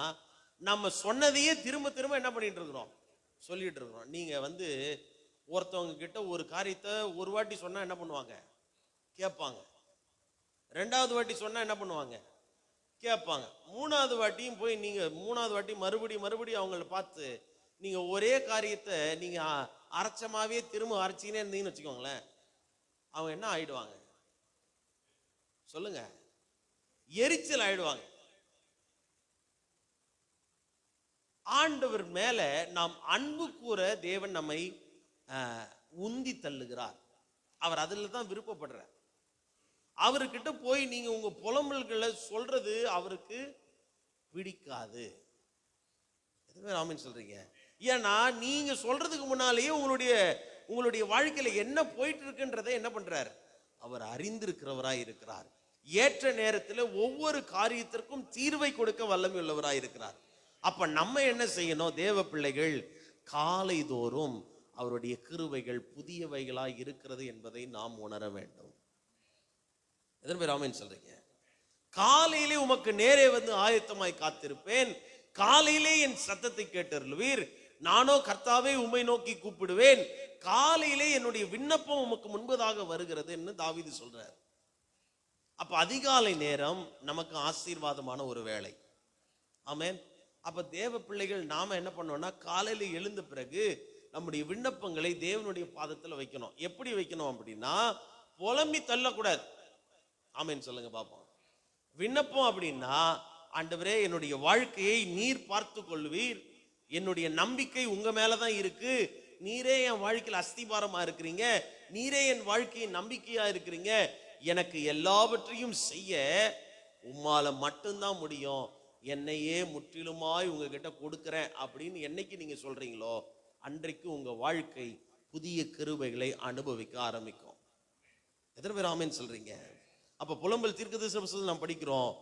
நம்ம சொன்னதையே திரும்ப திரும்ப என்ன பண்ணிட்டு இருக்கிறோம், சொல்லிட்டு இருக்கிறோம். நீங்க ஒருத்தவங்க கிட்ட ஒரு காரியத்தை ஒரு வாட்டி சொன்னா என்ன பண்ணுவாங்க, கேட்பாங்க. ரெண்டாவது வாட்டி சொன்னா என்ன பண்ணுவாங்க, கேட்பாங்க. மூணாவது வாட்டியும் போய் நீங்க மூணாவது வாட்டி மறுபடியும் அவங்கள பார்த்து நீங்க ஒரே காரியத்தை நீங்க அரைச்சமாவே திரும்ப அரைச்சிக்கினே இருந்தீங்கன்னு வச்சுக்கோங்களேன், அவங்க என்ன ஆயிடுவாங்க சொல்லுங்க, எரிச்சல் ஆயிடுவாங்க. ஆண்டவர் மேல நாம் அன்பு கூற தேவன் நம்மை உந்தி தள்ளுகிறார். அவர் அதுல தான் விருப்பப்படுறார். அவர்கிட்ட போய் நீங்க உங்க புலம்பல்களை சொல்றது அவருக்கு பிடிக்காது. ஆமென் சொல்றீங்க? ஏன்னா நீங்க சொல்றதுக்கு முன்னாலேயே உங்களுடைய வாழ்க்கையில என்ன போயிட்டு இருக்குன்றதை என்ன பண்றார், அவர் அறிந்திருக்கிறவராய் இருக்கிறார். ஏற்ற நேரத்தில் ஒவ்வொரு காரியத்திற்கும் தீர்வை கொடுக்க வல்லமை உள்ளவராய் இருக்கிறார். அப்ப நம்ம என்ன செய்யணும், தேவ பிள்ளைகள் காலை தோறும் அவருடைய கிருபைகள் புதியவைகளாய் இருக்கிறது என்பதை நாம் உணர வேண்டும். எத்தனை பேர் ஆமென் சொல்றீங்க? காலையிலே உமக்கு நேரே ஆயத்தமாய் காத்திருப்பேன், காலையிலே என் சத்தத்தை கேட்டருளுவீர், நானோ கர்த்தாவே உம்மை நோக்கி கூப்பிடுவேன், காலையிலே என்னுடைய விண்ணப்பம் உமக்கு முன்பதாக வருகிறது என்று தாவீது சொல்றார். அப்ப அதிகாலை நேரம் நமக்கு ஆசீர்வாதமான ஒரு வேளை. ஆமென். அப்ப தேவ பிள்ளைகள் நாம என்ன பண்ணோம்னா, காலையில எழுந்த பிறகு நம்முடைய விண்ணப்பங்களை தேவனுடைய பாதத்துல வைக்கணும். எப்படி வைக்கணும் அப்படின்னா, புலம்பி தள்ளக்கூடாது. ஆமென் சொல்லுங்க பாப்போம். விண்ணப்பம் அப்படின்னா, ஆண்டவரே என்னுடைய வாழ்க்கையை நீர் பார்த்து கொள்வீர், என்னுடைய நம்பிக்கை உங்க மேலதான் இருக்கு, நீரே என் வாழ்க்கையில் அஸ்திபாரமா இருக்கிறீங்க, நீரே என் வாழ்க்கையின் நம்பிக்கையா இருக்கிறீங்க, எனக்கு எல்லாவற்றையும் செய்ய உம்மால மட்டும்தான் முடியும், என்னையே முற்றிலுமாய் உங்ககிட்ட கொடுக்கிறேன் அப்படின்னு என்னைக்கு நீங்க சொல்றீங்களோ அன்றைக்கு உங்க வாழ்க்கை புதிய கிருபைகளை அனுபவிக்க ஆரம்பிக்கும். எத்தனை பேர் ஆமென் சொல்றீங்க? அப்ப புலம்பல் தீர்க்கதரிசனத்தில் நாம் படிக்கிறோம்,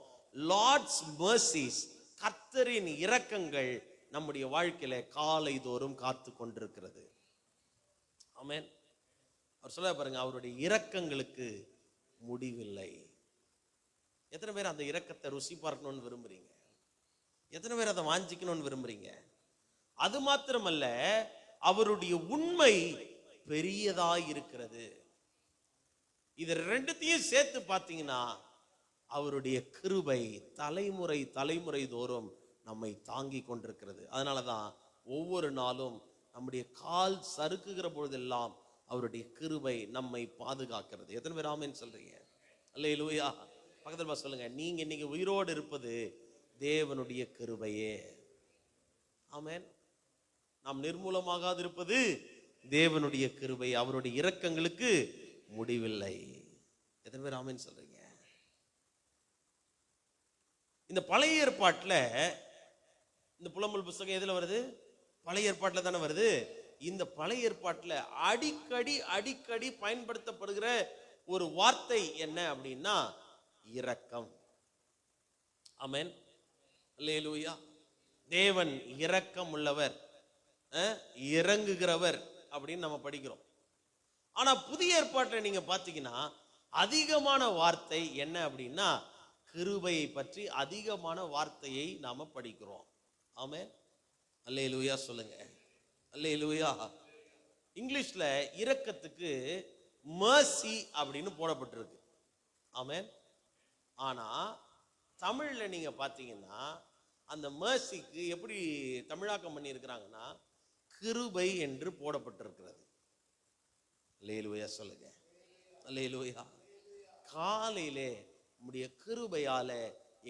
லார்ட்ஸ் மர்சிஸ், கர்த்தரின் இரக்கங்கள் நம்முடைய வாழ்க்கையில காலை தோறும் காத்து கொண்டிருக்கிறது. ஆமென். அவர் சொல்ல பாருங்க, அவருடைய இரக்கங்களுக்கு முடிவில்லை. எத்தனை பேர் அந்த இரக்கத்தை ருசி பார்க்கணும்னு விரும்புறீங்க? எத்தனை பேர் அதை வாஞ்சிக்கணும்னு விரும்புறீங்க? அது மாத்திரமல்ல, அவருடைய உண்மை பெரியதாய் இருக்கிறது. இது ரெண்டுத்தையும் சேர்த்து பார்த்தீங்கன்னா அவருடைய கிருபை தலைமுறை தோறும் நம்மை தாங்கி கொண்டிருக்கிறது. அதனாலதான் ஒவ்வொரு நாளும் நம்முடைய கால் சறுக்குகிற பொழுதெல்லாம் அவருடைய கிருபை நம்மை பாதுகாக்கிறது. எத்தனை பேர் ஆமென் சொல்றீங்க? அல்லேலூயா. பக்கத்துல சொல்லுங்க, நீங்க இன்னைக்கு உயிரோடு இருப்பது தேவனுடைய கிருபையே. ஆமென். நாம் நிர்மூலமாகாது இருப்பது தேவனுடைய கிருபை. அவருடைய இரக்கங்களுக்கு முடிவில்லை. எத்தனை பேர் ஆமென் சொல்றீங்க? இந்த பழைய ஏற்பாட்டுல இந்த புலம்பல் புஸ்தகம் எதுல வருது? பழைய ஏற்பாட்டில் தானே வருது. இந்த பழைய ஏற்பாட்டில் அடிக்கடி பயன்படுத்தப்படுகிற ஒரு வார்த்தை என்ன அப்படின்னா இரக்கம். ஆமென், அல்லேலூயா. தேவன் இரக்கம் உள்ளவர், இறங்குகிறவர் அப்படின்னு நம்ம படிக்கிறோம். ஆனா புதிய ஏற்பாட்டில் நீங்க பாத்தீங்கன்னா அதிகமான வார்த்தை என்ன அப்படின்னா கிருபையை பற்றி அதிகமான வார்த்தையை நாம படிக்கிறோம். ஆமென், அல்லேலூயா சொல்லுங்க, அல்லேலூயா. இங்கிலீஷ்ல இரக்கத்துக்கு mercy அப்படின்னு போடப்பட்டிருக்கு. ஆமென். ஆனா தமிழ்ல நீங்க பாத்தீங்கன்னா அந்த mercyக்கு எப்படி தமிழாக்கம் பண்ணி இருக்கிறாங்கன்னா கிருபை என்று போடப்பட்டிருக்கிறது. அல்லேலூயா சொல்லுங்க, அல்லேலூயா. காலையிலே உம்முடைய கிருபையால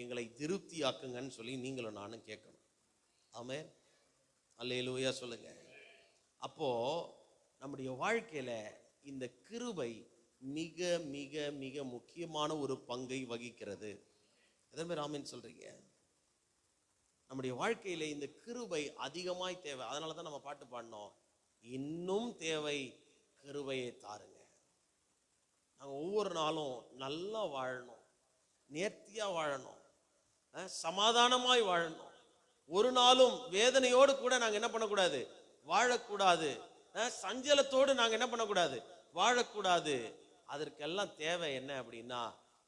எங்களை திருப்தியாக்குங்கன்னு சொல்லி நீங்களும் நானும் கேட்கணும். ஆமென், அல்லேலூயா சொல்லுங்க. அப்போ நம்முடைய வாழ்க்கையில இந்த கிருபை மிக மிக மிக முக்கியமான ஒரு பங்கை வகிக்கிறது. எதன் பேர் ஆமென் சொல்றீங்க? நம்முடைய வாழ்க்கையில இந்த கிருபை அதிகமாய் தேவை. அதனாலதான் நம்ம பாட்டு பாடினோம், இன்னும் தேவை கிருபையை தாருங்க. நாங்க ஒவ்வொரு நாளும் நல்லா வாழணும், நேர்த்தியா வாழணும், சமாதானமாய் வாழணும். ஒரு நாளும் வேதனையோடு கூட நாங்க என்ன பண்ணக்கூடாது, வாழக்கூடாது. சஞ்சலத்தோடு நாங்க என்ன பண்ணக்கூடாது, வாழக்கூடாது. அதற்கெல்லாம் தேவை என்ன அப்படின்னா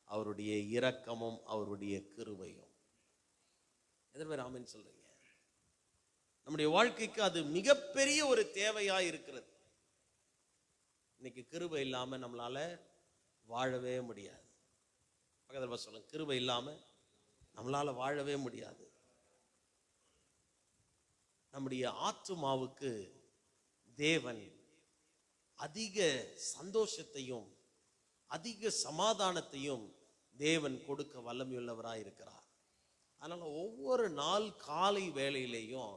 அவருடைய இரக்கமும் அவருடைய கிருபையும். எதற்கு ஆமென் சொல்றீங்க? நம்முடைய வாழ்க்கைக்கு அது மிகப்பெரிய ஒரு தேவையா இருக்கிறது. இன்னைக்கு கிருபை இல்லாம நம்மளால வாழவே முடியாது. பக்கத்துல சொல்லுங்க, கிருபை இல்லாம நம்மளால வாழவே முடியாது. நம்முடைய ஆத்துமாவுக்கு தேவன் அதிக சந்தோஷத்தையும் அதிக சமாதானத்தையும் தேவன் கொடுக்க வல்லமையுள்ளவராய் இருக்கிறார். அதனால ஒவ்வொரு நாள் காலை வேளையிலேயும்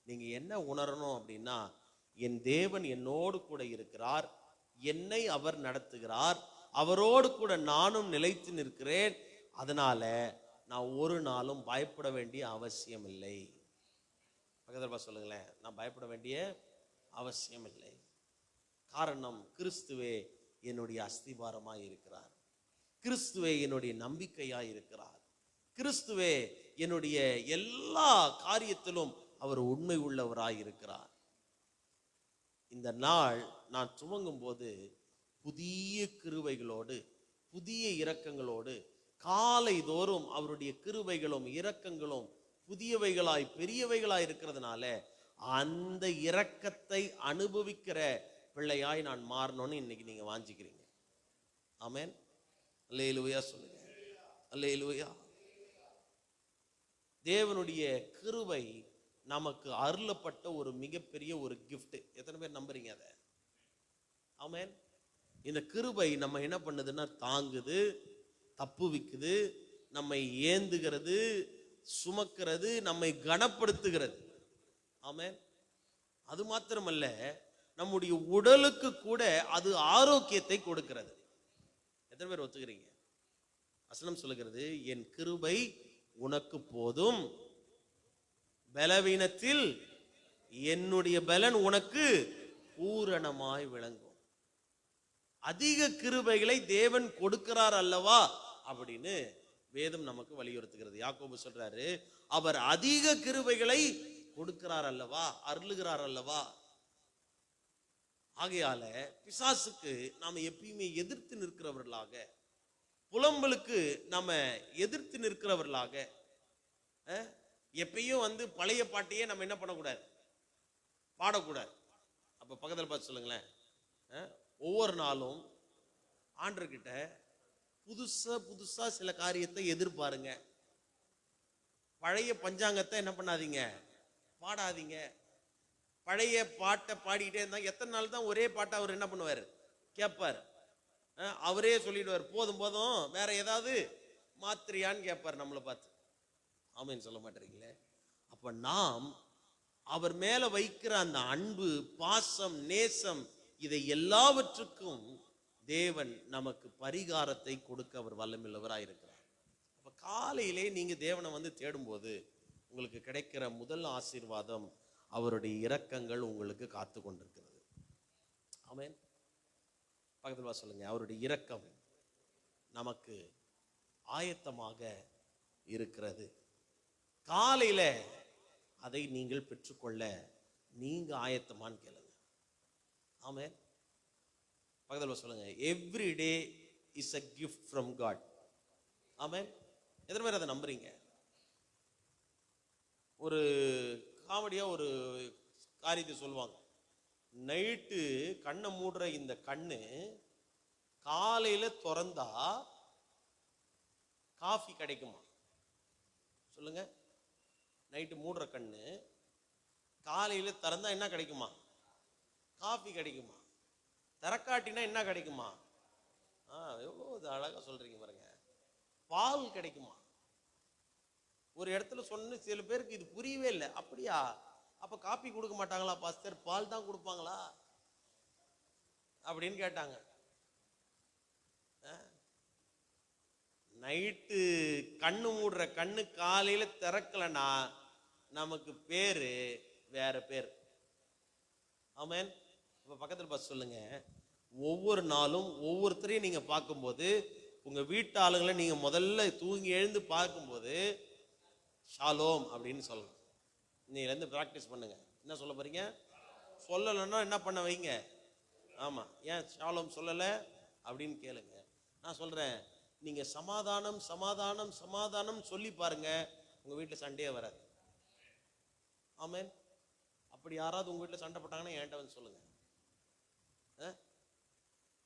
நீங்க என்ன உணரணும் அப்படின்னா, என் தேவன் என்னோடு கூட இருக்கிறார், என்னை அவர் நடத்துகிறார், அவரோடு கூட நானும் நிலைத்து நிற்கிறேன். அதனால நான் ஒரு நாளும் பயப்பட வேண்டிய அவசியம் இல்லை. பக்கத்துல சொல்லுங்களேன், நான் பயப்பட வேண்டிய அவசியம் இல்லை. காரணம், கிறிஸ்துவே என்னுடைய அஸ்திபாரமாய் இருக்கிறார், கிறிஸ்துவே என்னுடைய நம்பிக்கையாய் இருக்கிறார், கிறிஸ்துவே என்னுடைய எல்லா காரியத்திலும் அவர் உண்மை உள்ளவராய் இருக்கிறார். இந்த நாள் நான் துவங்கும் போது புதிய கிருபைகளோடு புதிய இரக்கங்களோடு காலை தோறும் அவருடைய கிருபைகளும் இரக்கங்களும் புதியவைகளாய் பெரியவைகளாய் இருக்கிறதுனால அந்த இரக்கத்தை அனுபவிக்கிற பிள்ளையாய் நான் மாறணும்னு இன்னைக்கு நீங்க வாஞ்சிக்கிறீங்க. ஆமென், அல்லேலூயா சொல்லுங்க, அல்லேலூயா. தேவனுடைய கிருபை நமக்கு அருளப்பட்ட ஒரு மிகப்பெரிய ஒரு கிஃப்ட். எத்தனை பேர் நம்புறீங்க அதை? ஆமென். இந்த கிருபை நம்ம என்ன பண்ணுதுன்னா தாங்குது, தப்புவிக்குது, நம்மை ஏந்துகிறது, சுமக்கிறது, நம்மை கனப்படுத்துகிறது. ஆமென். அது மாத்திரமல்ல, நம்முடைய உடலுக்கு கூட அது ஆரோக்கியத்தை கொடுக்கிறது. எத்தனை பேர் ஒத்துக்கிறீங்க? வசனம் சொல்லுகிறது, என் கிருபை உனக்கு போதும், பலவீனத்தில் என்னுடைய பலன் உனக்கு பூரணமாய் விளங்கும். அதிக கிருபைகளை தேவன் கொடுக்கிறார் அல்லவா அப்படின்னு வேதம் நமக்கு வலியுறுத்துகிறது. யாக்கோபு சொல்றாரு, அவர் அதிக கிருபைகளை கொடுக்கிறார் அல்லவா, அருளுகிறார் அல்லவா. ஆகையால பிசாசுக்கு நாம எப்பயுமே எதிர்த்து நிற்கிறவர்களாக, புலம்பலுக்கு நாம எதிர்த்து நிற்கிறவர்களாக, எப்பயும் பழைய பாட்டையே நம்ம என்ன பண்ணக்கூடாது, பாடக்கூடாது. அப்ப பக்கத்தில் பார்த்து சொல்லுங்களேன், ஒவ்வொரு நாளும் ஆண்டவர்கிட்ட புதுசா சில காரியத்தை எதிர்பாருங்க. பழைய பஞ்சாங்கத்தை என்ன பண்ணாதீங்க, பாடாதீங்க. பழைய பாட்டை பாடிக்கிட்டே இருந்தா எத்தனை நாள் தான் ஒரே பாட்டை அவர் என்ன பண்ணுவார், கேட்பார். அவரே சொல்லிடுவார், போதும் போதும், வேற ஏதாவது மாத்திரியான்னு கேட்பார் நம்மளை பார்த்து. ஆமென் சொல்ல மாட்டீங்களே? அப்ப நாம் அவர் மேல வைக்கிற அந்த அன்பு, பாசம், நேசம், இதை எல்லாவற்றுக்கும் தேவன் நமக்கு பரிகாரத்தை கொடுக்க அவர் வல்லமையுள்ளவராயிருக்கிறார். அப்ப காலையிலே நீங்க தேவனை தேடும்போது உங்களுக்கு கிடைக்கிற முதல் ஆசீர்வாதம், அவருடைய இரக்கங்கள் உங்களுக்கு காத்து கொண்டிருக்கிறது. ஆமென். பக்கத்துல சொல்லுங்க, அவருடைய இரக்கம் நமக்கு ஆயத்தமாக இருக்கிறது. காலையில அதை நீங்கள் பெற்றுக்கொள்ள நீங்க ஆயத்தமான்னு கேளுங்க. ஆமென். பக்கத்துல சொல்லுங்க, every day is a gift from God. ஆமென். எத்தனை பேர் அதை நம்புறீங்க? ஒரு காமெடியா ஒரு காரியத்தை சொல்லுவாங்க. நைட்டு கண்ணை மூடுற இந்த கண்ணு காலையில திறந்தா காஃபி கிடைக்குமா? சொல்லுங்க. நைட்டு மூடுற கண்ணு காலையில திறந்தா என்ன கிடைக்குமா? காஃபி கிடைக்குமா? திறக்காட்டினா என்ன கிடைக்குமா? எவ்வளவு அழகா சொல்றீங்க பாருங்க. பால் கிடைக்குமா? ஒரு இடத்துல சொன்ன சில பேருக்கு இது புரியவே இல்லை. அப்படியா? அப்ப காப்பி கொடுக்க மாட்டாங்களா பாஸ்டர்? பால் தான் கொடுப்பாங்களா அப்படின்னு கேட்டாங்க. நைட்டு கண்ணு மூடுற கண்ணு காலையில திறக்கலனா நமக்கு பேரு வேற பேர். ஆமென். இப்ப பக்கத்துல பார்த்து சொல்லுங்க, ஒவ்வொரு நாளும் ஒவ்வொருத்தரையும் நீங்க பார்க்கும்போது உங்க வீட்டு ஆளுங்களை நீங்க முதல்ல தூங்கி எழுந்து பார்க்கும்போது ஷாலோம் அப்படின்னு சொல்லணும். நீங்க இருந்து பிராக்டிஸ் பண்ணுங்க. என்ன சொல்ல போறீங்க? சொல்லலைன்னா என்ன பண்ண வைங்க. ஆமா, ஏன் ஷாலோம் சொல்லலை அப்படின்னு கேளுங்க. நான் சொல்றேன், நீங்க சமாதானம் சமாதானம் சமாதானம் சொல்லி பாருங்க, உங்க வீட்டுல சண்டையே வராது. ஆமென். அப்படி யாராவது உங்க வீட்டுல சண்டை போட்டாங்கன்னா என்கிட்ட வந்து சொல்லுங்க.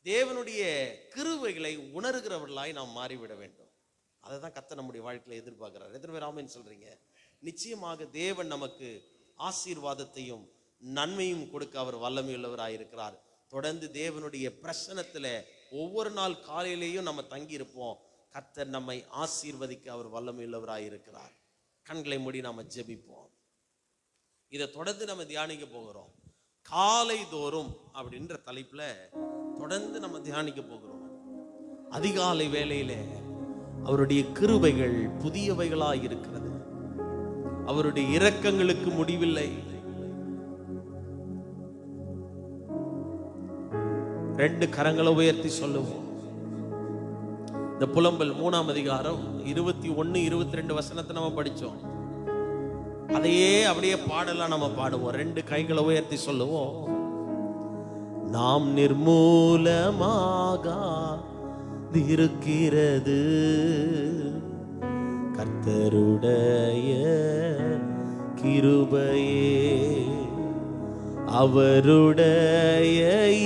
தேவனுடைய கிருபைகளை உணர்கிறவர்களாய் நாம் மாறிவிட வேண்டும். அதை தான் கர்த்தர் நம்முடைய வாழ்க்கையில எதிர்பார்க்கிறார். எத்தனை பேர் ஆமென் சொல்றீங்க? நிச்சயமாக தேவன் நமக்கு ஆசீர்வாதத்தையும் நன்மையும் கொடுக்க அவர் வல்லமையுள்ளவராயிருக்கிறார். தொடர்ந்து தேவனுடைய பிரசன்னத்துல ஒவ்வொரு நாள் காலையிலேயும் நம்ம தங்கி இருப்போம். கர்த்தர் நம்மை ஆசீர்வதிக்க அவர் வல்லமையுள்ளவராயிருக்கிறார். கண்களை மூடி நாம ஜெபிப்போம். இதை தொடர்ந்து நம்ம தியானிக்க போகிறோம். காலை தோறும் அப்படின்ற தலைப்புல தொடர்ந்து நம்ம தியானிக்க போகிறோம். அதிகாலை வேளையில அவருடைய கிருபைகள் புதியவைகளாய் இருக்கிறது. அவருடைய இரக்கங்களுக்கு முடிவில்லை. 2 கரங்களை உயர்த்தி சொல்லுவோம். இந்த புலம்பல் 3ஆம் அதிகாரம் 21, 22 வசனத்தை நம்ம படிச்சோம். அதையே அப்படியே பாடலாம் நம்ம பாடுவோம். 2 கைகளை உயர்த்தி சொல்லுவோம். நாம் நிர்மூலமாக இருக்கிறது கர்த்தருடைய கிருபையே, அவருடைய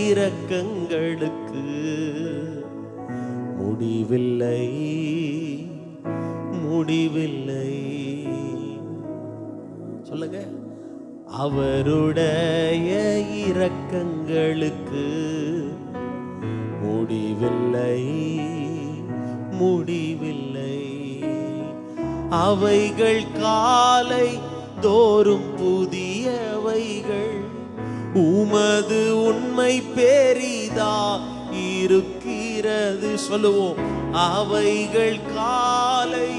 இரக்கங்களுக்கு முடிவில்லை முடிவில்லை. சொல்லுங்க, அவருடைய இரக்கங்களுக்கு முடிவில்லை முடிவில்லை. அவைகள் காலை தோறும் புதியவைகள், உமது உண்மை பெரிதா இருக்கிறது. சொல்லுவோம், அவைகள் காலை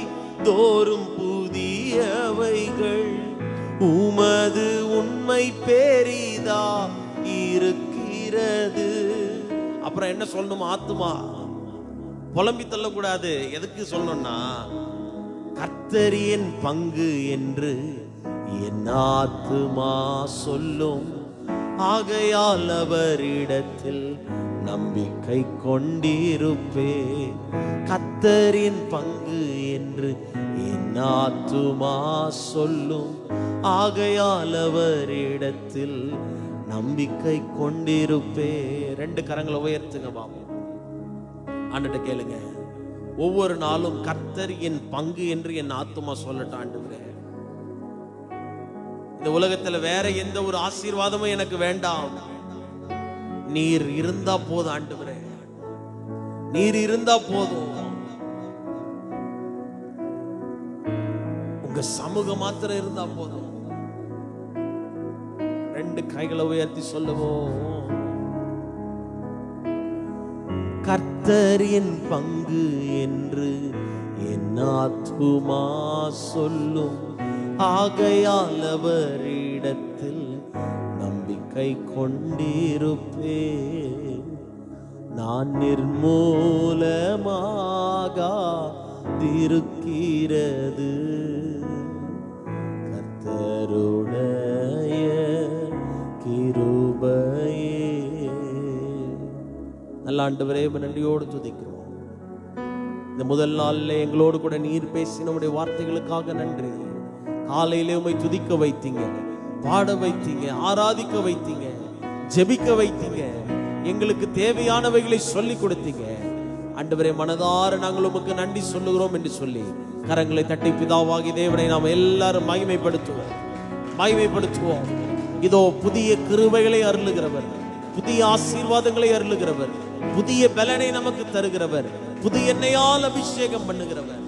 தோறும் புதியவைகள், உமது உண்மை பெரிதா இருக்கிறது. அப்புறம் என்ன சொல்லணும்? ஆத்துமா புலம்பி தள்ளக்கூடாது. எதுக்கு சொல்லணும்னா, கர்த்தரின் பங்கு என்று என் ஆத்துமா சொல்லும், ஆகையால் அவரிடத்தில் நம்பிக்கை கொண்டிருப்பே. கர்த்தரின் பங்கு என்று என் ஆத்துமா சொல்லும், ஆகையால் அவரிடத்தில் நம்பிக்கை கொண்டிருப்பே. 2 கரங்களை உயர்த்துங்க பாப்போம். ஆண்டுகிட்ட கேளுங்க, ஒவ்வொரு நாளும் கர்த்தர் என் பங்கு என்று என் ஆத்துமா சொல்லட்டும். ஆண்டவரே, இந்த உலகத்துல வேற எந்த ஒரு ஆசீர்வாதமும் எனக்கு வேண்டாம். நீர் இருந்தா போதும். ஆண்டவரே, நீர் இருந்தா போதும். உங்க சமூகம் மாத்திரம் இருந்தா போதும். 2 கைகளை உயர்த்தி சொல்லுவோம். கர்த்தரின் பங்கு என்று என் ஆத்துமா சொல்லும், ஆகையால் அவரிடத்தில் கை கொண்டிருப்பேன். நான் நிர்மூலமாகாதிருக்கிறது கர்த்தருடைய கிருபையே. நல்ல ஆண்டவரே, நன்றியோடு துதிக்கிறோம். இந்த முதல் நாளில் எங்களோடு கூட நீர் பேசின உடைய வார்த்தைகளுக்காக நன்றி. காலையிலே உம்மை துதிக்க வைத்தீங்க, பாட வைத்தீங்க, ஆராதிக்க வைத்தீங்க, ஜெபிக்க வைத்தீங்க, எங்களுக்கு தேவையானவைகளை சொல்லி கொடுத்தீங்க. ஆண்டவரே, மனதார நாங்கள் உமக்கு நன்றி சொல்லுகிறோம் என்று சொல்லி கரங்களை தட்டி பிதாவாகி தேவனை நாம் எல்லாரும் மகிமைப்படுத்துவோம். இதோ புதிய கிருபைகளை அருளுகிறவர், புதிய ஆசீர்வாதங்களை அருளுகிறவர், புதிய பலனை நமக்கு தருகிறவர், புதிய எண்ணெயால் அபிஷேகம் பண்ணுகிறவர்,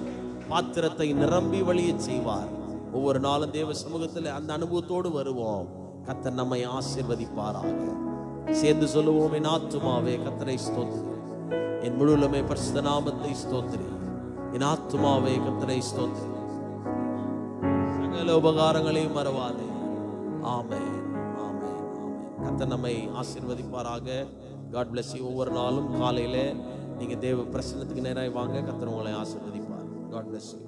பாத்திரத்தை நிரம்பி வழிய செய்வார். ஒவ்வொரு நாளும் தேவ சமூகத்தில் அந்த அனுபவத்தோடு வருவோம். கர்த்தர் நம்மை ஆசீர்வதிப்பாராக. சேர்ந்து சொல்லுவோம், என் ஆத்துமாவே கர்த்தரை ஸ்தோத்திரி, என் முழுவலுமே பரிசுத்த நாமத்தை ஸ்தோத்திரி, என் ஆத்துமாவே கர்த்தரை ஸ்தோத்திரி, சகல உபகாரங்களையும் மறவாதே. ஆமென், ஆமென், ஆமென். கர்த்தர் நம்மை ஆசீர்வதிப்பாராக. God bless you. ஒவ்வொரு நாளும் காலையில நீங்க தேவ பிரசன்னத்துக்கு நேராக வாங்க. கர்த்தர் உங்களை ஆசீர்வதிப்பார். God bless you.